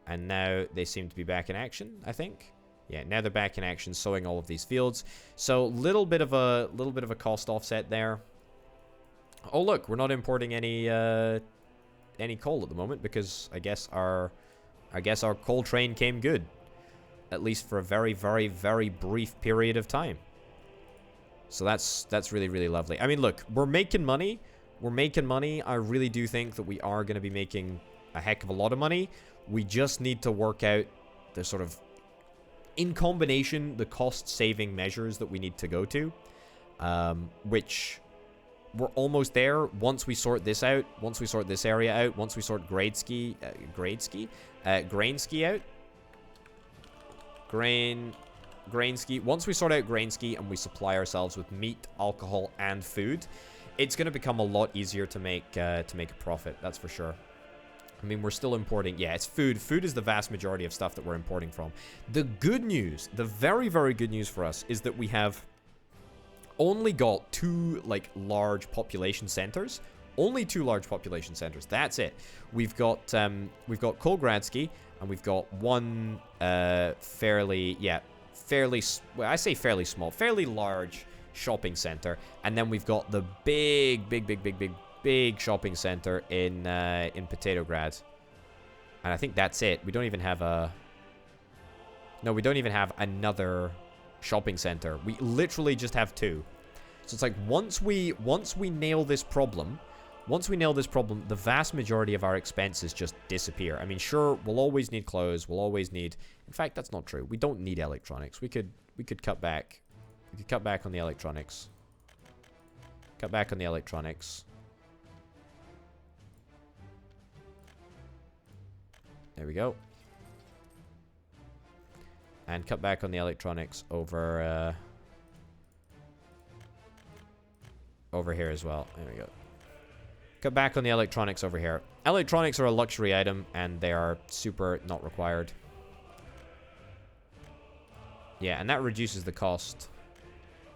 And now they seem to be back in action, I think. Yeah, now they're back in action, sowing all of these fields. So little bit of a cost offset there. Oh look, we're not importing any coal at the moment because I guess our coal train came good. at least for a very, very, very brief period of time. So that's really, really lovely. I mean, look, we're making money. We're making money. I really do think that we are going to be making a heck of a lot of money. We just need to work out the sort of, in combination, the cost-saving measures that we need to go to, which we're almost there. Once we sort this out, once we sort this area out, once we sort Grainski out, Grainski. Once we sort out Grainski and we supply ourselves with meat, alcohol, and food, it's going to become a lot easier to make a profit. That's for sure. I mean, we're still importing. Yeah, it's food. Food is the vast majority of stuff that we're importing from. The good news, the very, very good news for us is that we have only got 2, like, large population centers. Only 2 large population centers. That's it. We've got Kolgradsky, and we've got one fairly, well, I say fairly small, fairly large shopping center, and then we've got the big shopping center in Potatograd, and I think that's it. We don't even have we don't even have another shopping center. We literally just have 2. So it's like once we nail this problem, the vast majority of our expenses just disappear. I mean, sure, we'll always need clothes. We'll always need. In fact, that's not true. We don't need electronics. We could cut back. We could cut back on the electronics. Cut back on the electronics. There we go. And cut back on the electronics over here as well. There we go. Cut back on the electronics over here. Electronics are a luxury item, and they are super not required. Yeah, and that reduces the cost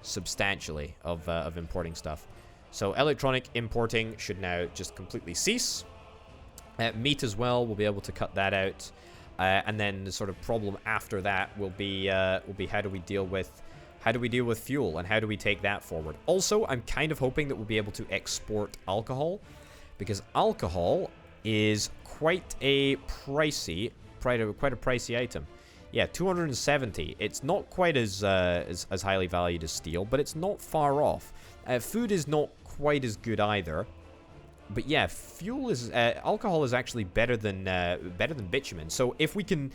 substantially of importing stuff. So electronic importing should now just completely cease. Meat as well, we'll be able to cut that out. And then the sort of problem after that will be how do we deal with fuel, and how do we take that forward? Also, I'm kind of hoping that we'll be able to export alcohol, because alcohol is quite a pricey item. Yeah, 270. It's not quite as highly valued as steel, but it's not far off. Food is not quite as good either. But yeah, alcohol is actually better than bitumen. So if we can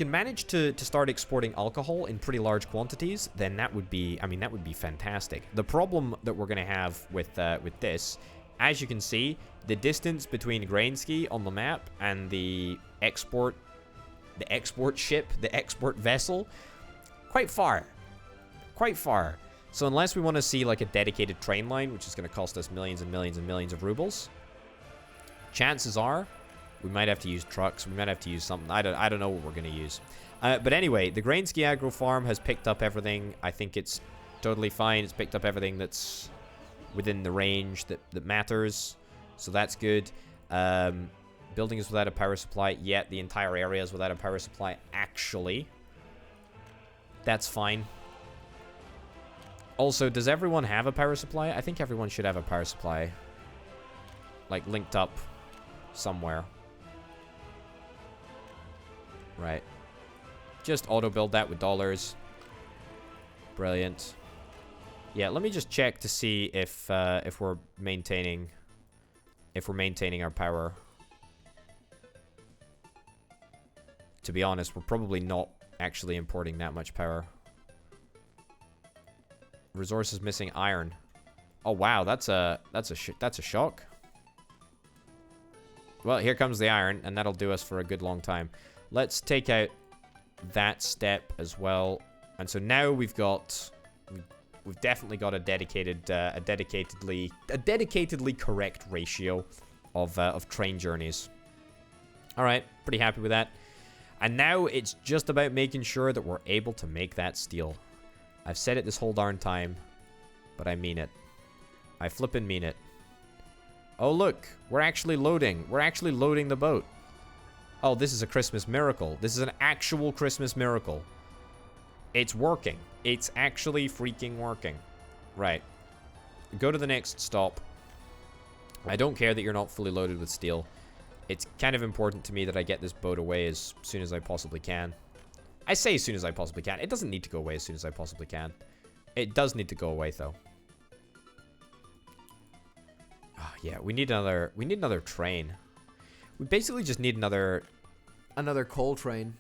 manage to start exporting alcohol in pretty large quantities, then that would be fantastic. The problem that we're gonna have with this, as you can see, the distance between Grainski on the map and the export ship, the export vessel, quite far. So unless we want to see like a dedicated train line, which is going to cost us millions and millions and millions of rubles, chances are we might have to use trucks. We might have to use something. I don't know what we're going to use. But anyway, the Grainski Agro Farm has picked up everything. I think it's totally fine. It's picked up everything that's within the range that matters. So that's good. Building is without a power supply. Yet the entire area is without a power supply. Actually, that's fine. Also, does everyone have a power supply? I think everyone should have a power supply, like, linked up somewhere. Right. Just auto-build that with dollars. Brilliant. Yeah, let me just check to see if we're maintaining our power. To be honest, we're probably not actually importing that much power. Resources missing iron. Oh wow, that's a shock. Well, here comes the iron, and that'll do us for a good long time. Let's take out that step as well. And so now we've definitely got a dedicatedly correct ratio of train journeys. All right, pretty happy with that. And now it's just about making sure that we're able to make that steel. I've said it this whole darn time, but I mean it. I flippin' mean it. Oh, look. We're actually loading. We're actually loading the boat. Oh, this is a Christmas miracle. This is an actual Christmas miracle. It's working. It's actually freaking working. Right. Go to the next stop. I don't care that you're not fully loaded with steel. It's kind of important to me that I get this boat away as soon as I possibly can. I say as soon as I possibly can. It doesn't need to go away as soon as I possibly can. It does need to go away, though. Oh, yeah, we need another train. We basically just need another coal train.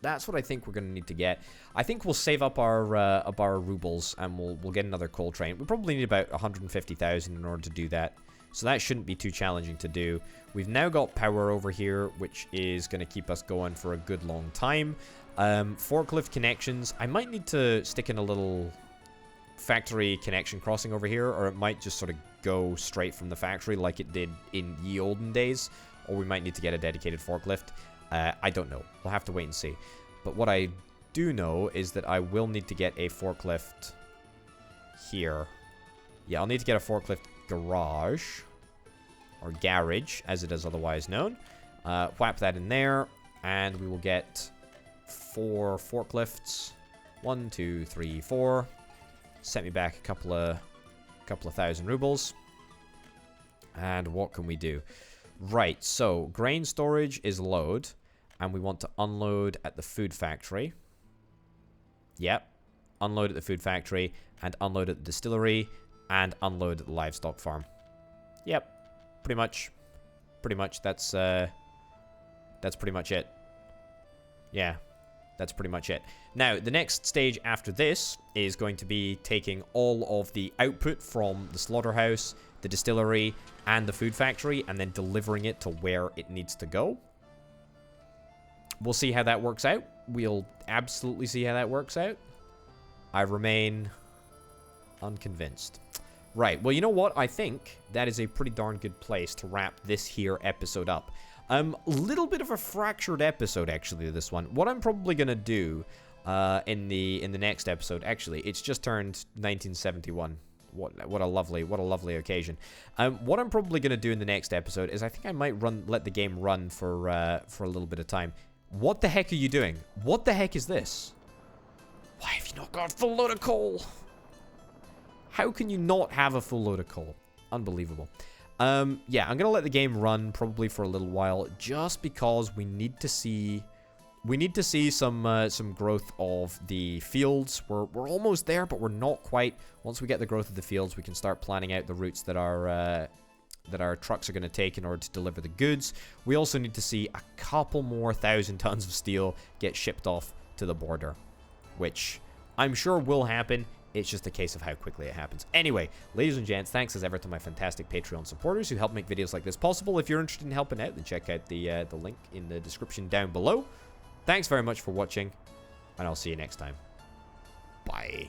That's what I think we're gonna need to get. I think we'll save up our rubles and we'll get another coal train. We probably need about 150,000 in order to do that. So that shouldn't be too challenging to do. We've now got power over here, which is going to keep us going for a good long time. Forklift connections. I might need to stick in a little factory connection crossing over here, or it might just sort of go straight from the factory like it did in ye olden days. Or we might need to get a dedicated forklift. I don't know. We'll have to wait and see. But what I do know is that I will need to get a forklift here. Yeah, I'll need to get a forklift garage, or garage, as it is otherwise known. Whap that in there, and we will get 4 forklifts. 1, 2, 3, 4. Set me back a couple of thousand rubles. And what can we do? Right, so grain storage is load, and we want to unload at the food factory. Yep, unload at the food factory, and unload at the distillery, and unload at the livestock farm. Yep, pretty much. That's pretty much it. Yeah, that's pretty much it. Now, the next stage after this is going to be taking all of the output from the slaughterhouse, the distillery, and the food factory, and then delivering it to where it needs to go. We'll see how that works out. We'll absolutely see how that works out. I remain unconvinced. Right, well, you know what? I think that is a pretty darn good place to wrap this here episode up. Little bit of a fractured episode, actually, this one. What I'm probably gonna do in the next episode, actually, it's just turned 1971. What a lovely occasion. What I'm probably gonna do in the next episode is I think I might let the game run for a little bit of time. What the heck are you doing? What the heck is this? Why have you not got a full load of coal? How can you not have a full load of coal? Unbelievable. Yeah, I'm gonna let the game run probably for a little while, just because we need to see some growth of the fields. We're almost there, but we're not quite. Once we get the growth of the fields, we can start planning out the routes that our trucks are going to take in order to deliver the goods. We also need to see a couple more 1,000 tons of steel get shipped off to the border, which I'm sure will happen. It's just a case of how quickly it happens. Anyway, ladies and gents, thanks as ever to my fantastic Patreon supporters who help make videos like this possible. If you're interested in helping out, then check out the link in the description down below. Thanks very much for watching, and I'll see you next time. Bye.